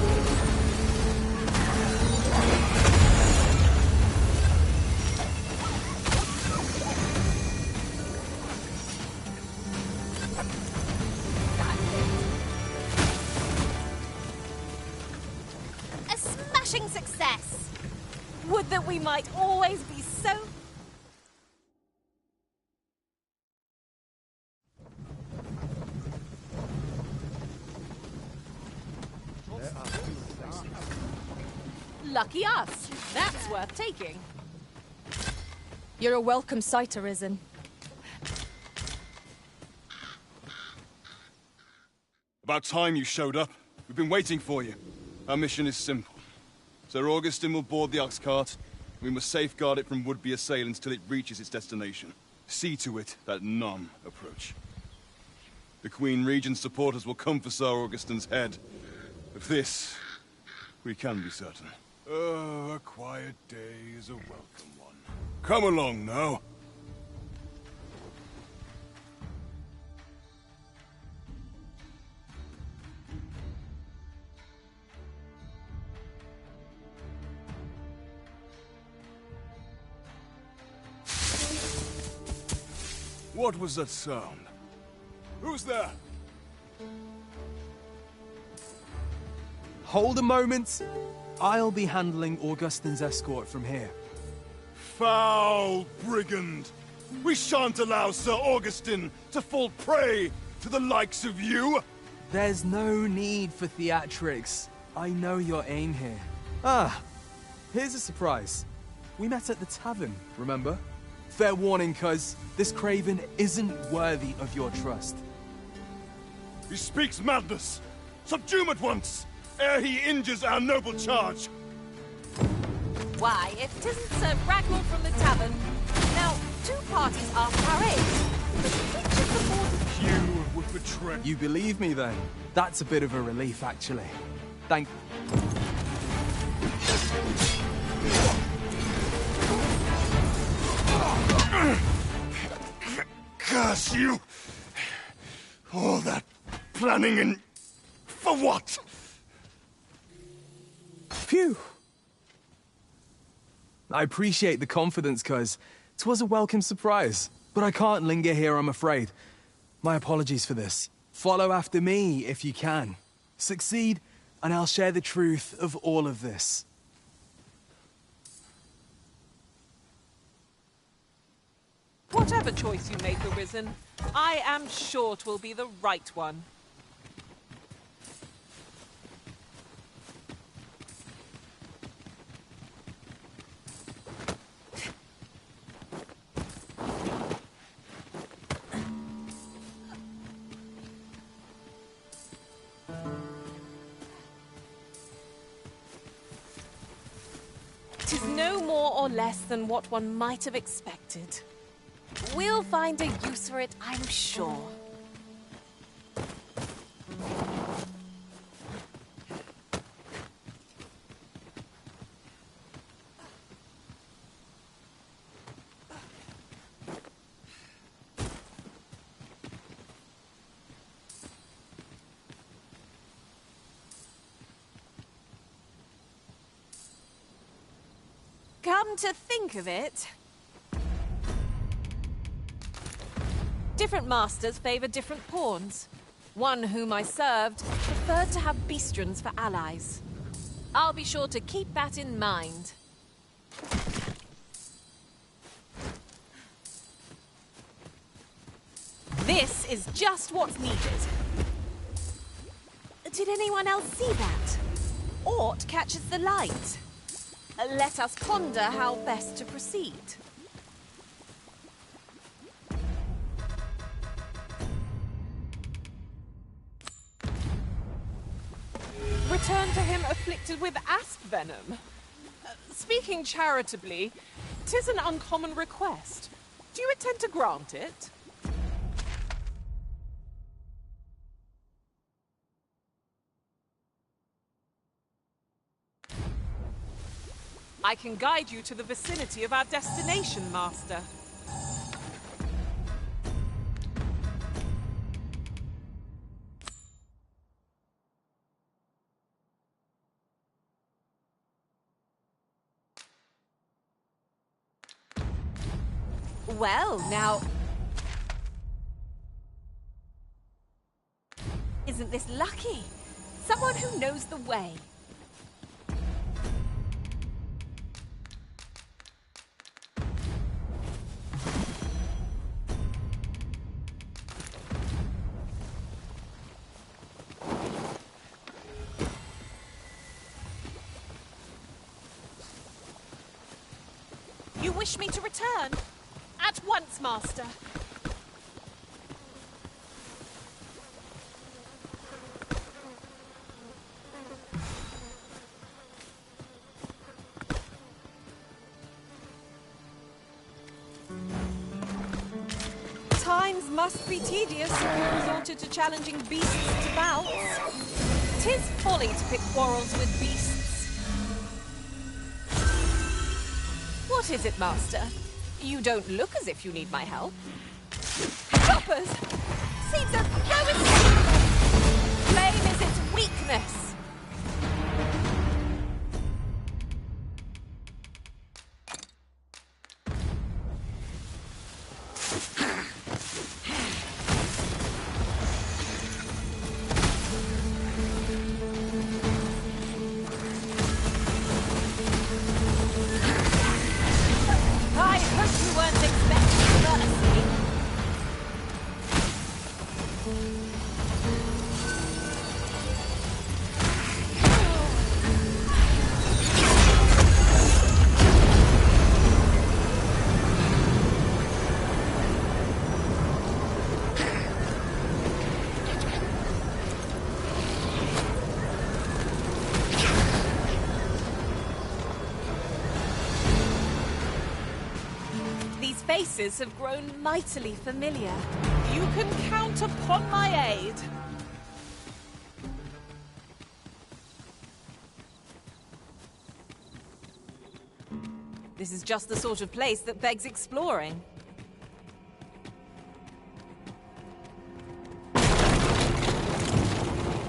A smashing success! Would that we might always be so... Lucky us. That's worth taking. You're a welcome sight, Arisen. About time you showed up. We've been waiting for you. Our mission is simple. Sir Augustin will board the ox cart. We must safeguard it from would-be assailants till it reaches its destination. See to it that none approach. The Queen Regent's supporters will come for Sir Augustin's head. Of this, we can be certain. Oh, a quiet day is a welcome one. Come along now. What was that sound? Who's there? Hold a moment. I'll be handling Augustin's escort from here. Foul brigand! We shan't allow Sir Augustin to fall prey to the likes of you! There's no need for theatrics. I know your aim here. Ah, here's a surprise. We met at the tavern, remember? Fair warning, cuz this craven isn't worthy of your trust. He speaks madness! Subdue him at once, ere he injures our noble charge! Why, if 'tisn't Sir Ragnar from the tavern. Now, two parties are parade. But which of the more... You would betray... You believe me, then? That's a bit of a relief, actually. Thank... Curse you! All that planning and... for what? Phew! I appreciate the confidence, cuz 'twas a welcome surprise. But I can't linger here, I'm afraid. My apologies for this. Follow after me, if you can. Succeed, and I'll share the truth of all of this. Whatever choice you make, Arisen, I am sure 'twill be the right one. Tis no more or less than what one might have expected. We'll find a use for it, I'm sure. Come to think of it, different masters favor different pawns. One whom I served preferred to have beastrons for allies. I'll be sure to keep that in mind. This is just what's needed. Did anyone else see that? Aught catches the light. Let us ponder how best to proceed. Return to him afflicted with asp venom. Speaking charitably, 'tis an uncommon request. Do you intend to grant it? I can guide you to the vicinity of our destination, Master. Well, now... Isn't this lucky? Someone who knows the way. You wish me to return? At once, Master. Times must be tedious if you resorted to challenging beasts to bouts. 'Tis folly to pick quarrels with beasts. What is it, Master? You don't look as if you need my help. Choppers! Caesar, go escape! Flame is its weakness. I hope you weren't expecting this. These faces have grown mightily familiar. You can count upon my aid. This is just the sort of place that begs exploring.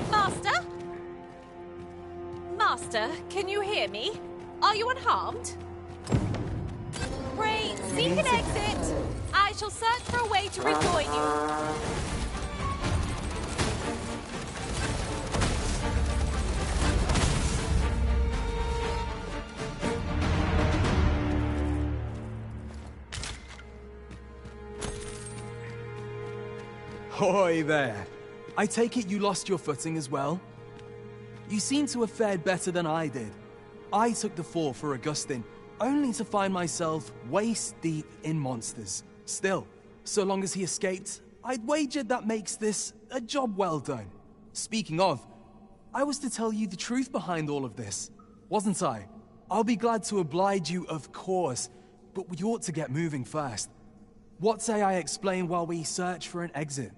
Master? Master, can you hear me? Are you unharmed? Pray, seek an exit. I shall search for a way to rejoin you. Hoy there. I take it you lost your footing as well? You seem to have fared better than I did. I took the fall for Augustine, only to find myself waist deep in monsters. Still, so long as he escaped, I'd wagered that makes this a job well done. Speaking of, I was to tell you the truth behind all of this, wasn't I? I'll be glad to oblige you, of course, but we ought to get moving first. What say I explain while we search for an exit?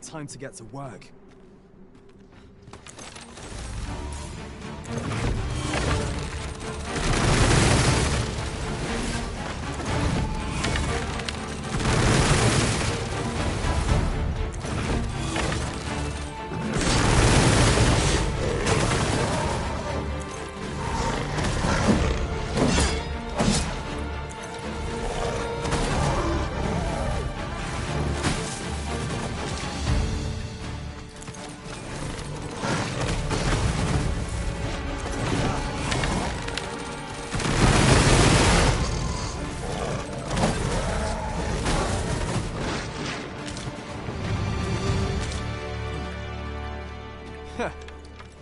Time to get to work.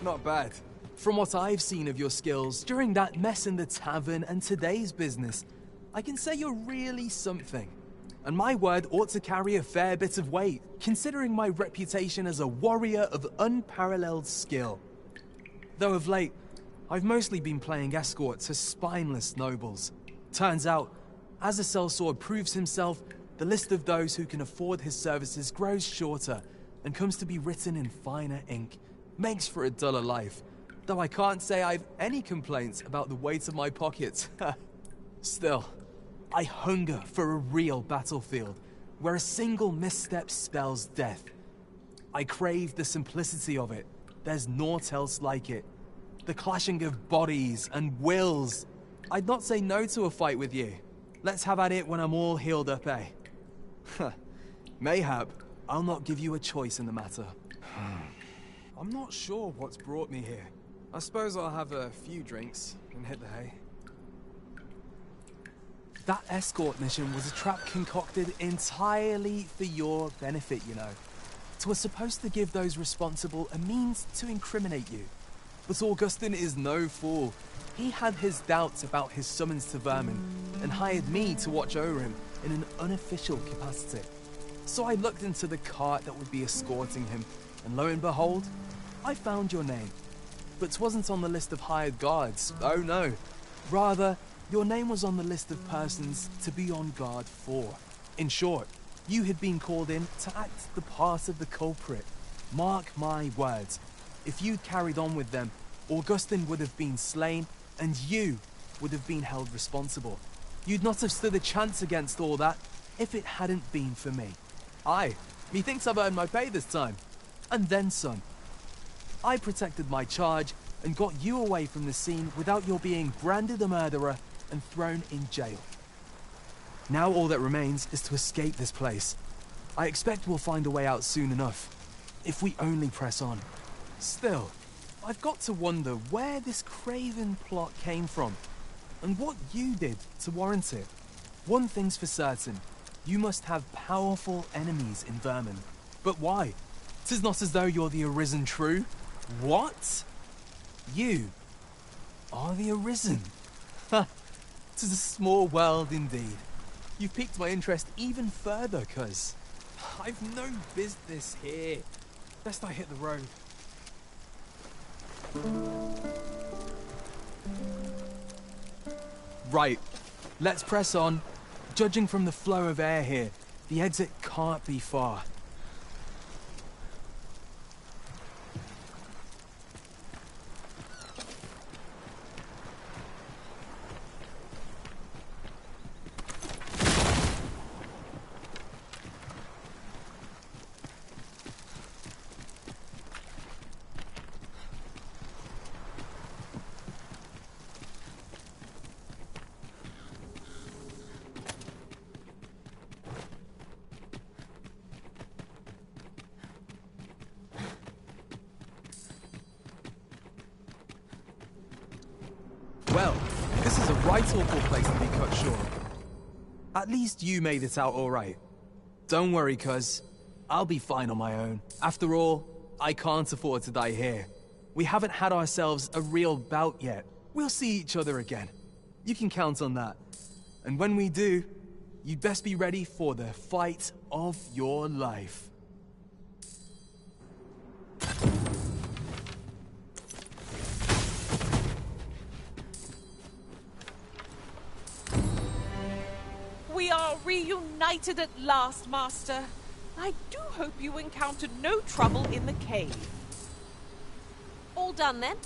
Not bad. From what I've seen of your skills during that mess in the tavern and today's business, I can say you're really something. And my word ought to carry a fair bit of weight, considering my reputation as a warrior of unparalleled skill. Though of late, I've mostly been playing escort to spineless nobles. Turns out, as a sellsword proves himself, the list of those who can afford his services grows shorter and comes to be written in finer ink. Makes for a duller life, though I can't say I've any complaints about the weight of my pockets. Still, I hunger for a real battlefield, where a single misstep spells death. I crave the simplicity of it. There's naught else like it. The clashing of bodies and wills. I'd not say no to a fight with you. Let's have at it when I'm all healed up, eh? Mayhap, I'll not give you a choice in the matter. I'm not sure what's brought me here. I suppose I'll have a few drinks and hit the hay. That escort mission was a trap concocted entirely for your benefit, you know. It was supposed to give those responsible a means to incriminate you. But Augustine is no fool. He had his doubts about his summons to Vermin and hired me to watch over him in an unofficial capacity. So I looked into the cart that would be escorting him, and lo and behold, I found your name. But 'twasn't on the list of hired guards, oh no. Rather, your name was on the list of persons to be on guard for. In short, you had been called in to act the part of the culprit. Mark my words, if you'd carried on with them, Augustine would have been slain, and you would have been held responsible. You'd not have stood a chance against all that if it hadn't been for me. Aye, methinks I've earned my pay this time. And then some. I protected my charge and got you away from the scene without your being branded a murderer and thrown in jail. Now all that remains is to escape this place. I expect we'll find a way out soon enough, if we only press on. Still, I've got to wonder where this craven plot came from, and what you did to warrant it. One thing's for certain, you must have powerful enemies in Vermin. But why? 'Tis not as though you're the Arisen true. What? You are the Arisen. Ha! 'Tis a small world indeed. You've piqued my interest even further, cuz I've no business here. Best I hit the road. Right, let's press on. Judging from the flow of air here, the exit can't be far. Well, this is a right awful place to be cut short. At least you made it out all right. Don't worry, cuz. I'll be fine on my own. After all, I can't afford to die here. We haven't had ourselves a real bout yet. We'll see each other again. You can count on that. And when we do, you'd best be ready for the fight of your life. We are reunited at last, Master. I do hope you encountered no trouble in the cave. All done, then?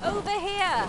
Over here!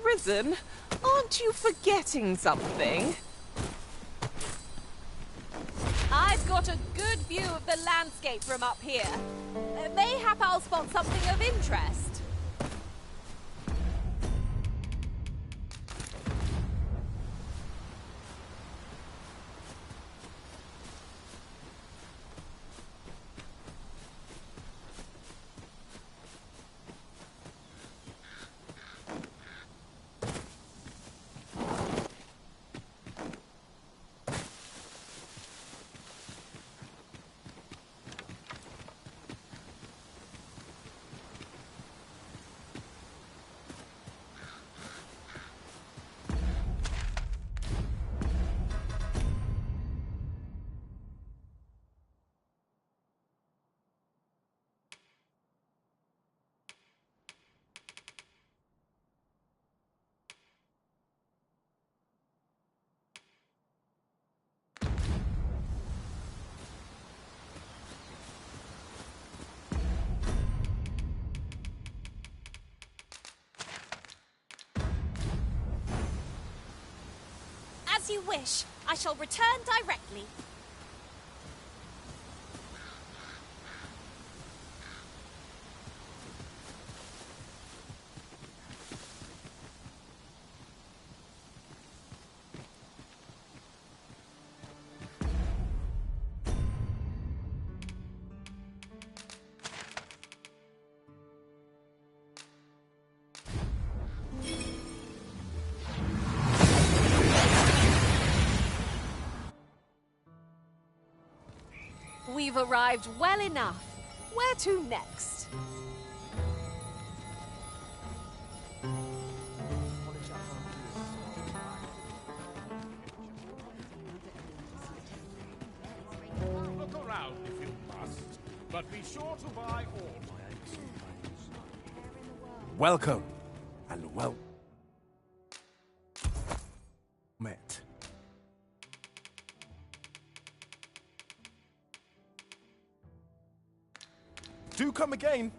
Arisen, aren't you forgetting something? I've got a good view of the landscape from up here. Mayhap I'll spot something of interest. As you wish. I shall return directly. We've arrived well enough. Where to next? Look around if you must, but be sure to buy all my eggs and wines. Welcome, and well met. Do come again.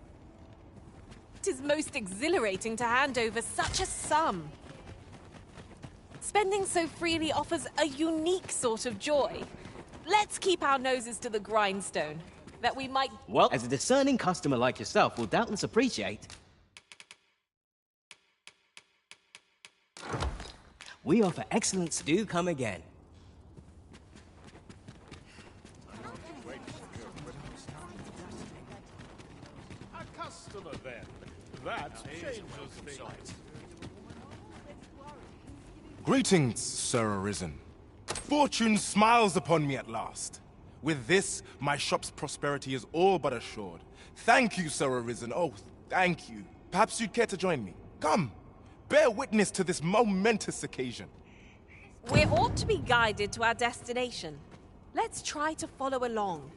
'Tis most exhilarating to hand over such a sum. Spending so freely offers a unique sort of joy. Let's keep our noses to the grindstone, that we might... Well, as a discerning customer like yourself will doubtless appreciate, we offer excellence. Do come again. A customer, then. That changes things. Greetings, Sir Arisen. Fortune smiles upon me at last. With this, my shop's prosperity is all but assured. Thank you, Sir Arisen. Oh, thank you. Perhaps you'd care to join me. Come, bear witness to this momentous occasion. We ought to be guided to our destination. Let's try to follow along.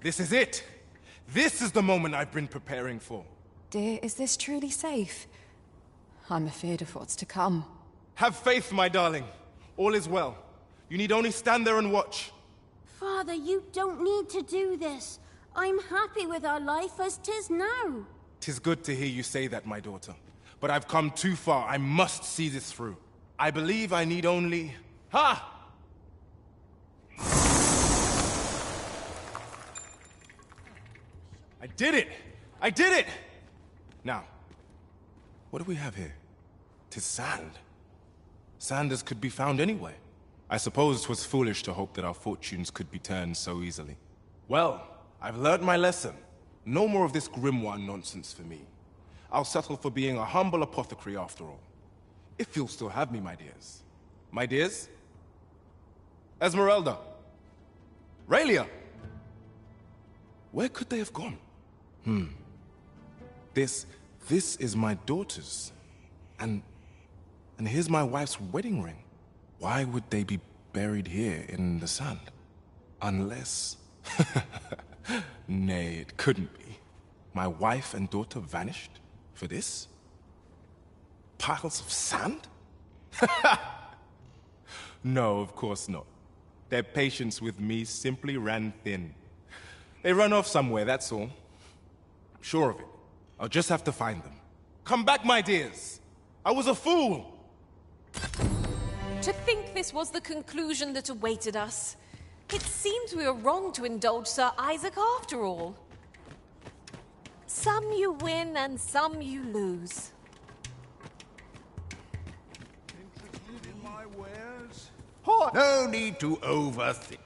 This is it. This is the moment I've been preparing for. Dear, is this truly safe? I'm afraid of what's to come. Have faith, my darling. All is well. You need only stand there and watch. Father, you don't need to do this. I'm happy with our life as 'tis now. 'Tis good to hear you say that, my daughter. But I've come too far. I must see this through. I believe I need only... Ha! I did it! I did it! Now, what do we have here? 'Tis sand. Sand as could be found anywhere. I suppose 'twas foolish to hope that our fortunes could be turned so easily. Well, I've learned my lesson. No more of this grimoire nonsense for me. I'll settle for being a humble apothecary after all. If you'll still have me, my dears. My dears? Esmeralda. Raelia. Where could they have gone? This is my daughter's. And here's my wife's wedding ring. Why would they be buried here in the sand? Unless... Nay, it couldn't be. My wife and daughter vanished for this? Piles of sand? No, of course not. Their patience with me simply ran thin. They run off somewhere, that's all. I'm sure of it. I'll just have to find them. Come back, my dears! I was a fool! To think this was the conclusion that awaited us. It seems we were wrong to indulge Sir Isaac after all. Some you win and some you lose. Interested in my wares? No need to overthink.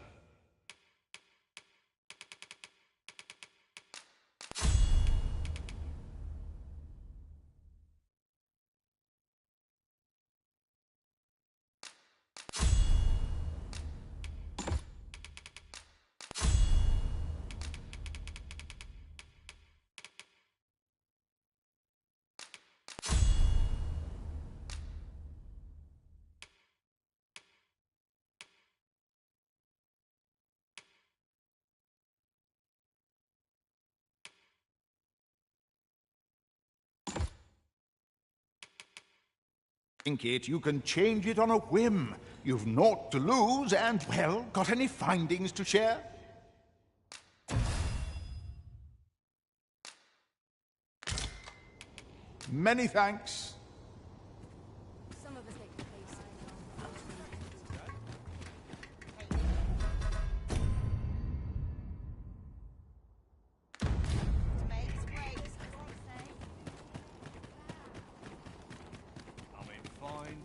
Think it, you can change it on a whim. You've naught to lose and, well, got any findings to share? Many thanks. Some of us take the place.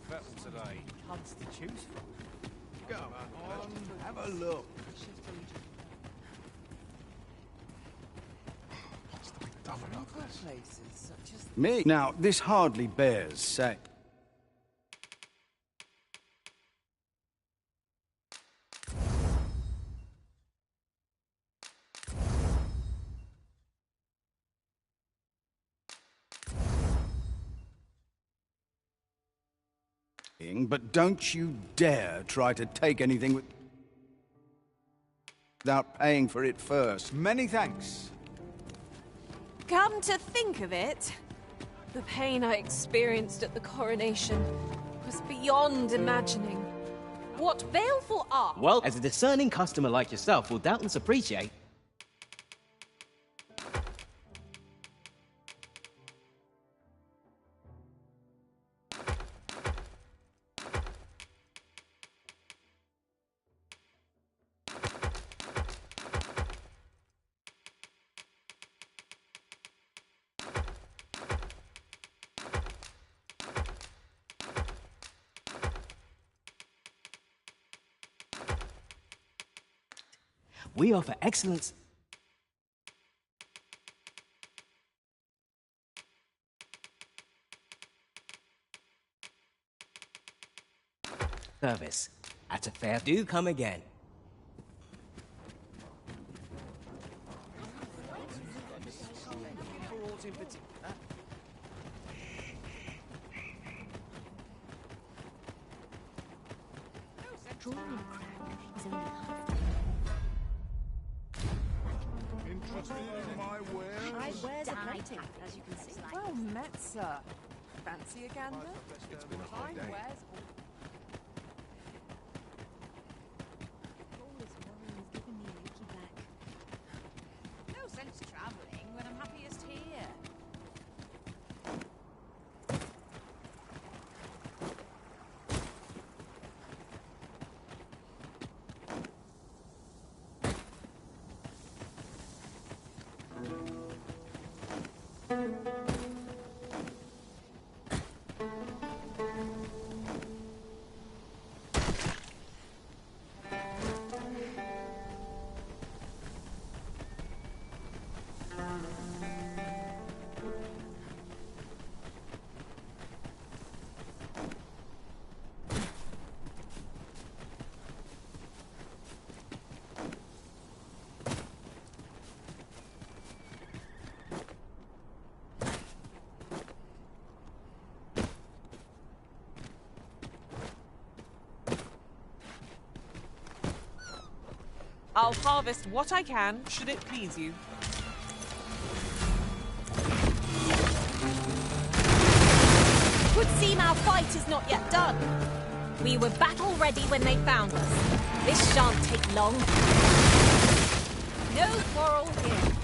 fettle today. Tons to choose from. Come on, have a look. Me? Now, this hardly bears saying. But don't you dare try to take anything without paying for it first. Many thanks. Come to think of it, the pain I experienced at the coronation was beyond imagining. What baleful art! Well, as a discerning customer like yourself will doubtless appreciate. We offer excellence. Service at a fair. Do come again. As you can see. Well met, sir. Fancy a gander? It's been a hard day. No sense travelling when I'm happiest here. I'll harvest what I can, should it please you. Would seem our fight is not yet done. We were battle ready when they found us. This shan't take long. No quarrel here.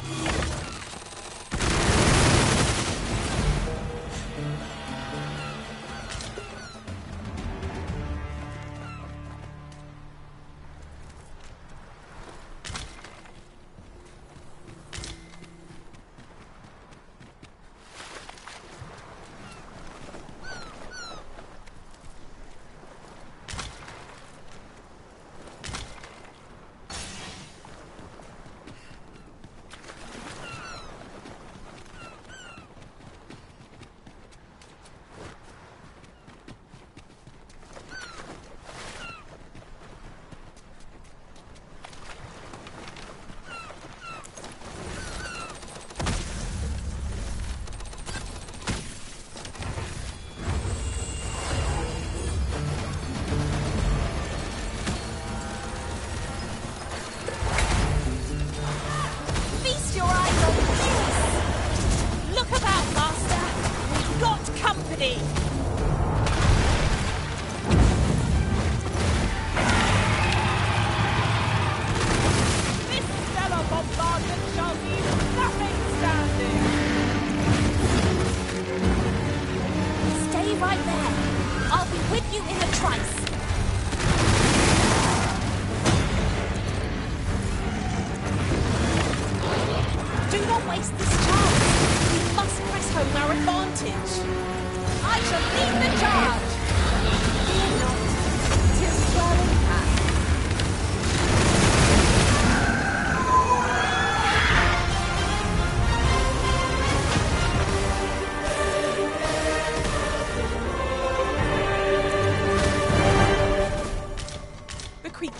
I shall lead the charge!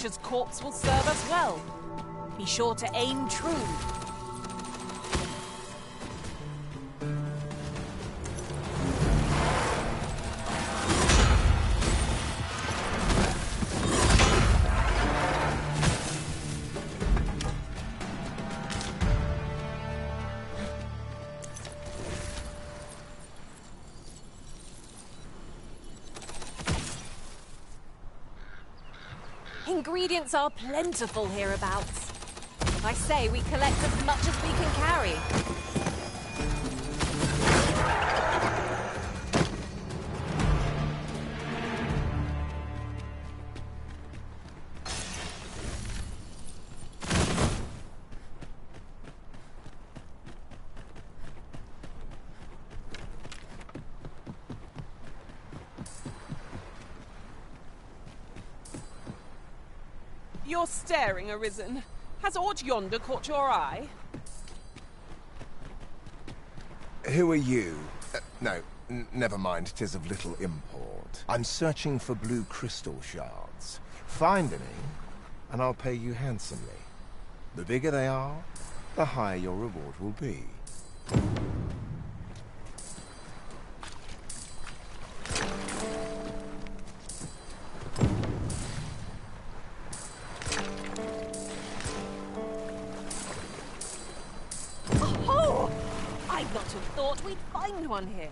creature's corpse will serve us well. Be sure to aim true. Ingredients are plentiful hereabouts. I say we collect as much as we can carry. You're staring, Arisen. Has aught yonder caught your eye? Who are you? No, never mind, 'tis of little import. I'm searching for blue crystal shards. Find any, and I'll pay you handsomely. The bigger they are, the higher your reward will be. Oh! I'd not have thought we'd find one here.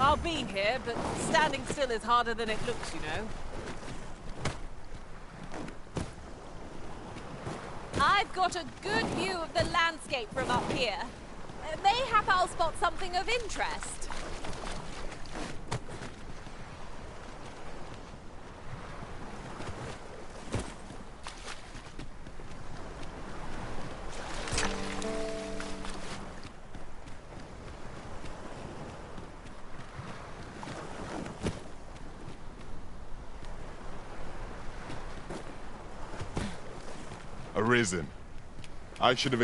I'll be here, but standing still is harder than it looks, you know. I've got a good view of the landscape from up here. Mayhap I'll spot something of interest. Arisen. I should have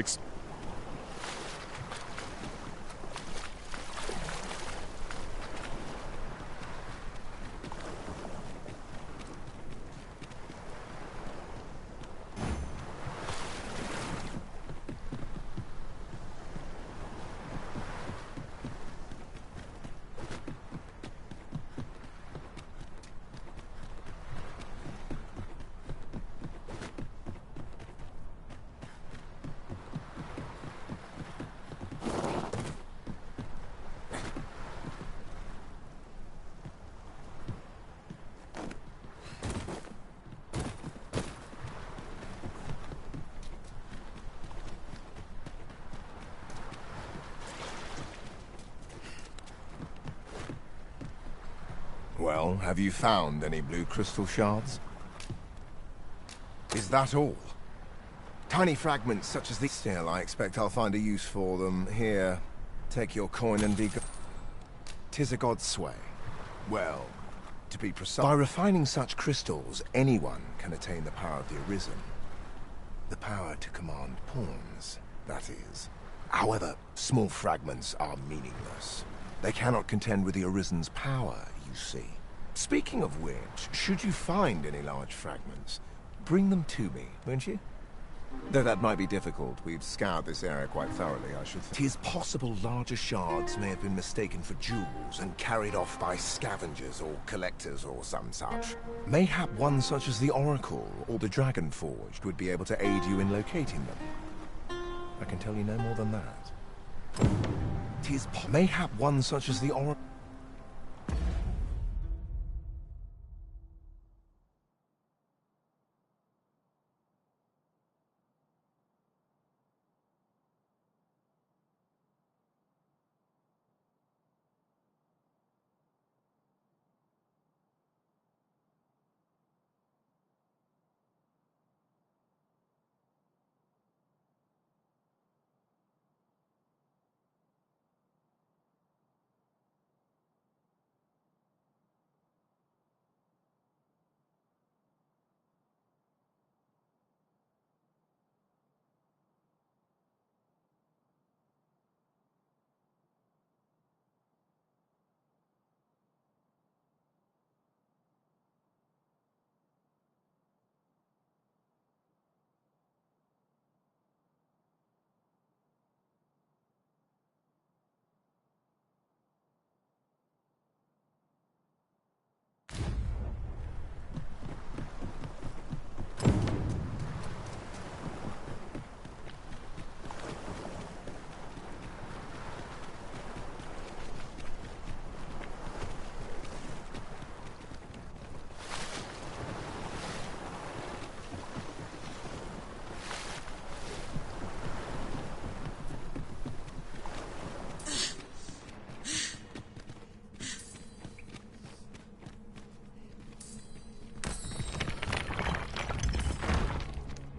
Well, have you found any blue crystal shards? Is that all? Tiny fragments such as these. Still, I expect I'll find a use for them. Here, take your coin and be... 'Tis a god's sway. Well, to be precise... By refining such crystals, anyone can attain the power of the Arisen. The power to command pawns, that is. However, small fragments are meaningless. They cannot contend with the Arisen's power, you see. Speaking of which, should you find any large fragments, bring them to me, won't you? Though that might be difficult, we've scoured this area quite thoroughly, I should think. 'Tis possible larger shards may have been mistaken for jewels and carried off by scavengers or collectors or some such. Mayhap one such as the Oracle or the Dragon Forged would be able to aid you in locating them. I can tell you no more than that. 'Tis mayhap one such as the Oracle...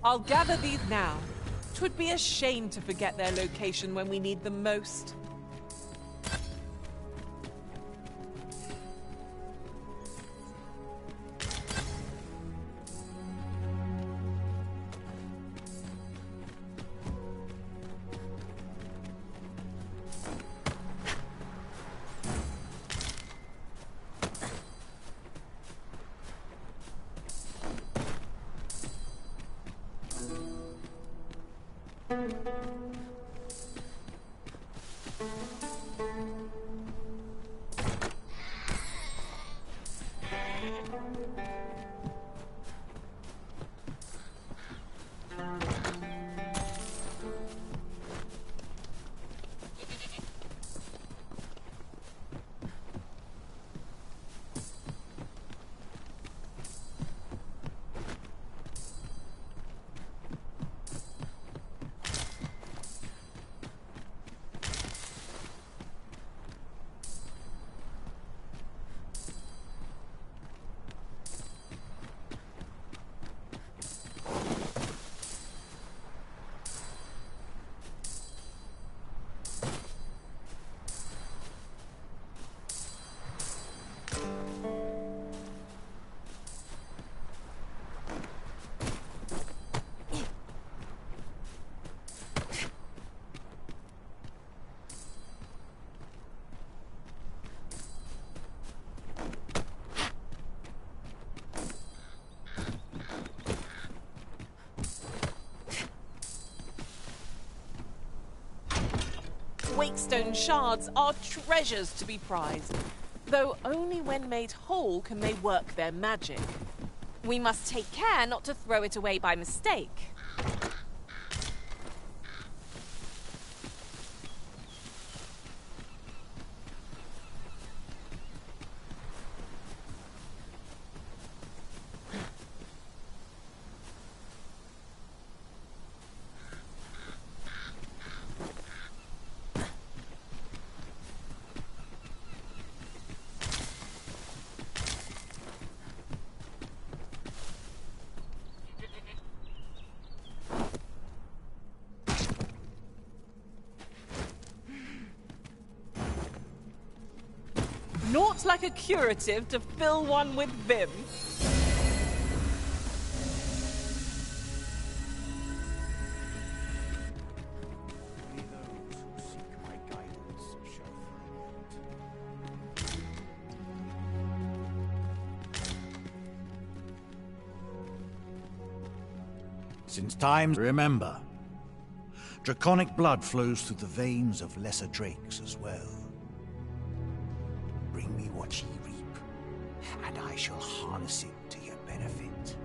I'll gather these now. 'Twould be a shame to forget their location when we need them most. Wakestone shards are treasures to be prized, though only when made whole can they work their magic. We must take care not to throw it away by mistake. Naught like a curative to fill one with vim. Since times remember, draconic blood flows through the veins of lesser drakes as well. Bring me what ye reap, and I shall harness it to your benefit.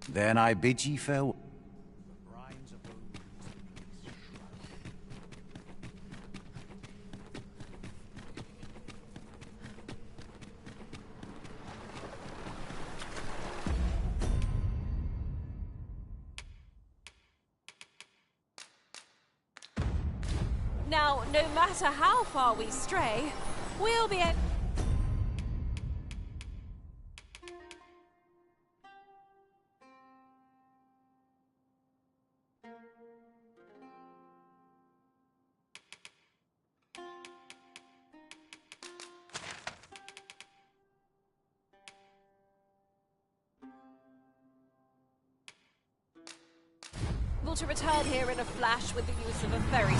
Then I bid ye farewell. Now, no matter how far we stray, we'll be able... to return here in a flash with the use of a ferry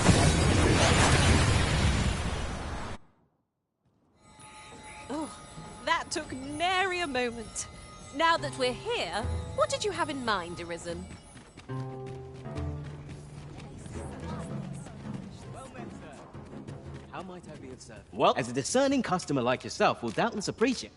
Oh, that took nary a moment. Now that we're here, what did you have in mind, Arisen? How might I be of service? Well, as a discerning customer like yourself will doubtless appreciate.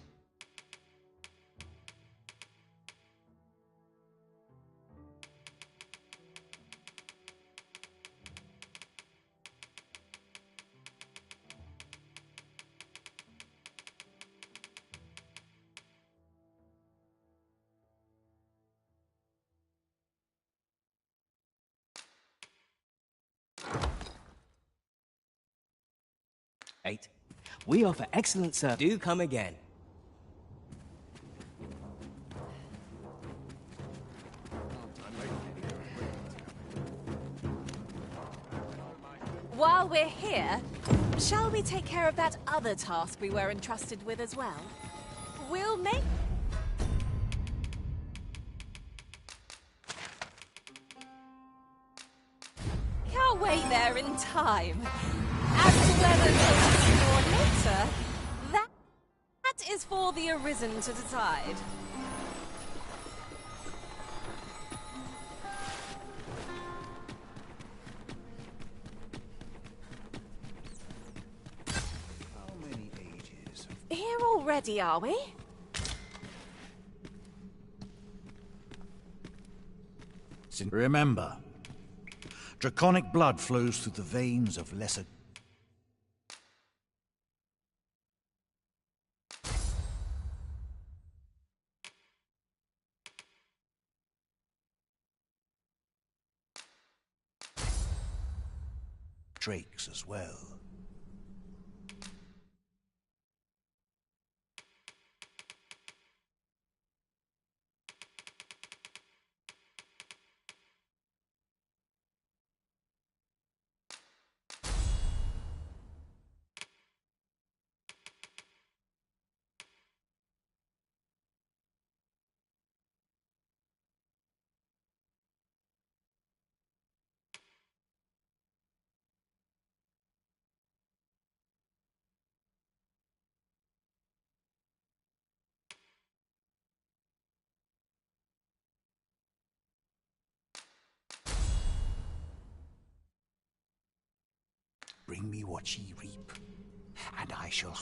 We offer excellent service. Do come again. While we're here, shall we take care of that other task we were entrusted with as well? We'll make... Can't wait there in time. As to whether sooner or later, that is for the Arisen to decide. How many ages? Here already, are we? Remember, draconic blood flows through the veins of lesser... drakes as well. Bring me what ye reap, and I shall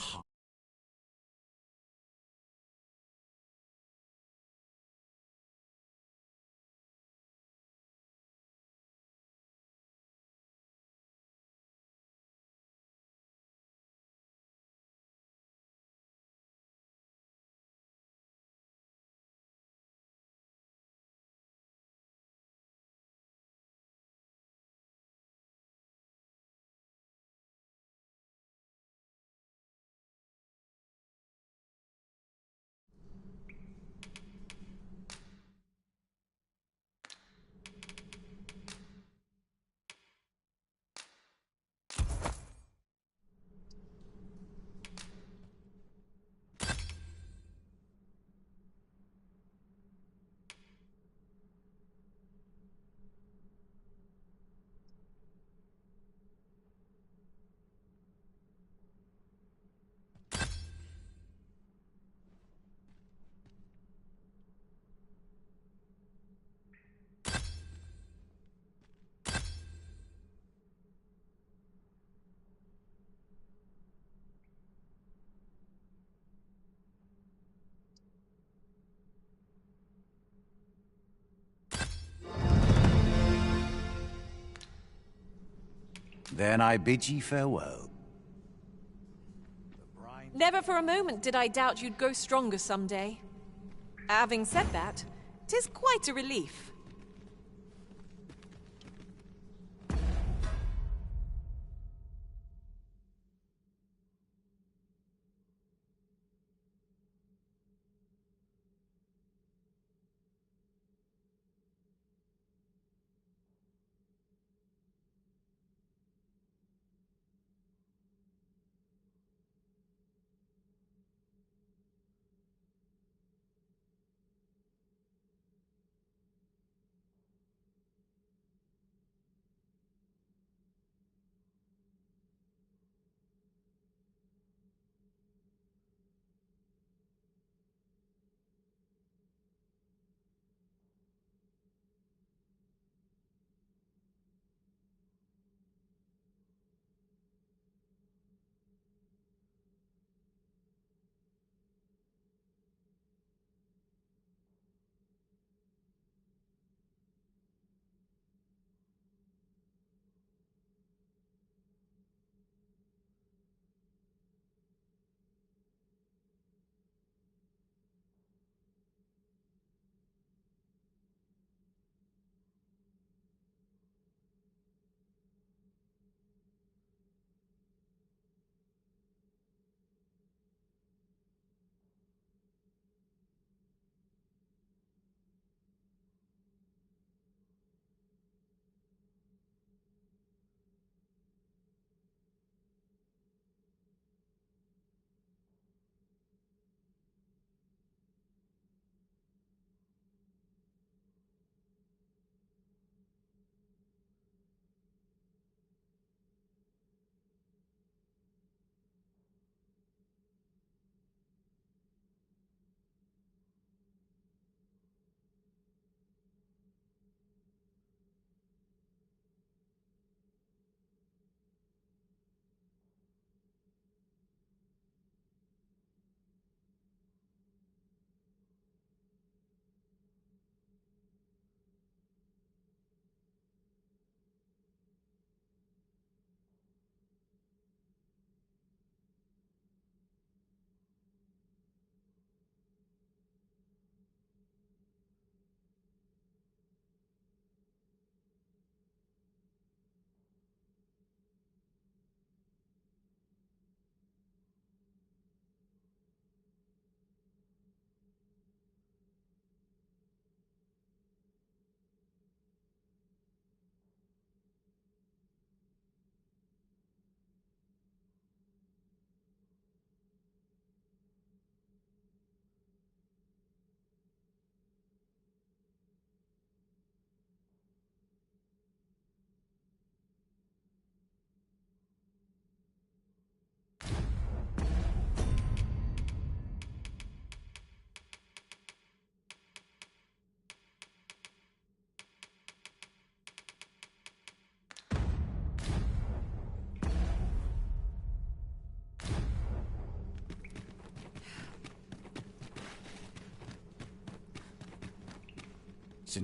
Then I bid ye farewell. Never for a moment did I doubt you'd grow stronger someday. Having said that, 'tis quite a relief.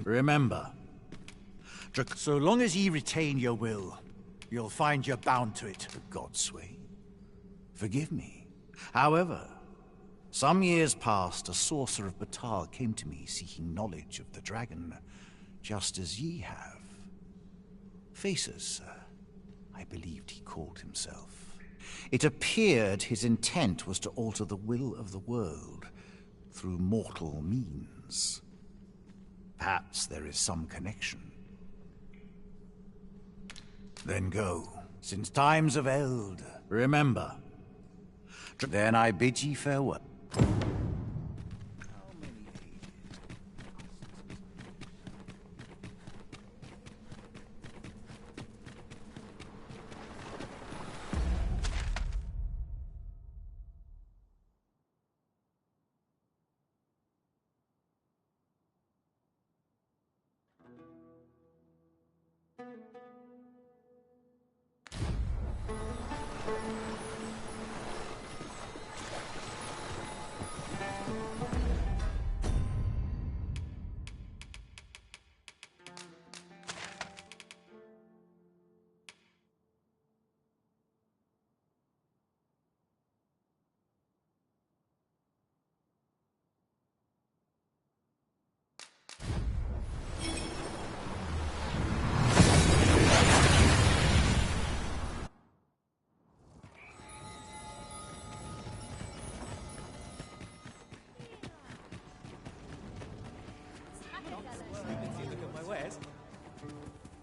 Remember, so long as ye retain your will, you'll find you're bound to it. For God's sake, forgive me. However, some years past, a sorcerer of Batal came to me seeking knowledge of the dragon, just as ye have. Faces, sir, I believed he called himself. It appeared his intent was to alter the will of the world through mortal means. Perhaps there is some connection. Then go, since times of eld. Remember, then I bid ye farewell.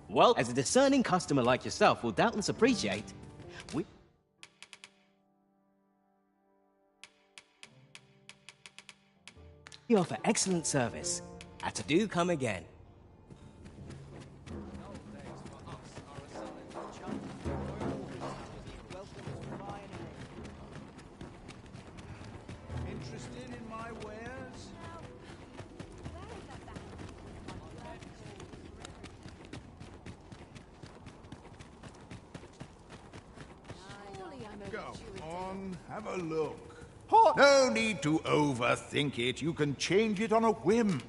Well, as a discerning customer like yourself will doubtless appreciate, we offer excellent service. And do come again. Interested in my wares? Go on, have a look. No need to overthink it. You can change it on a whim.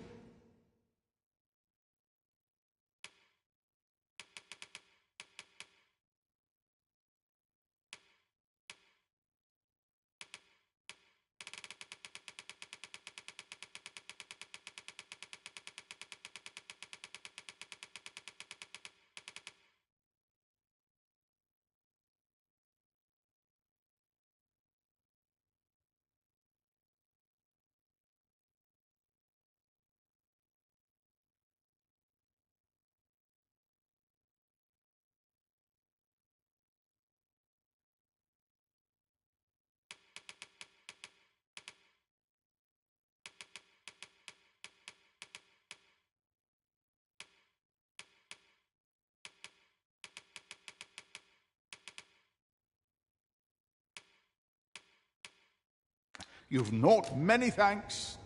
You've not many thanks.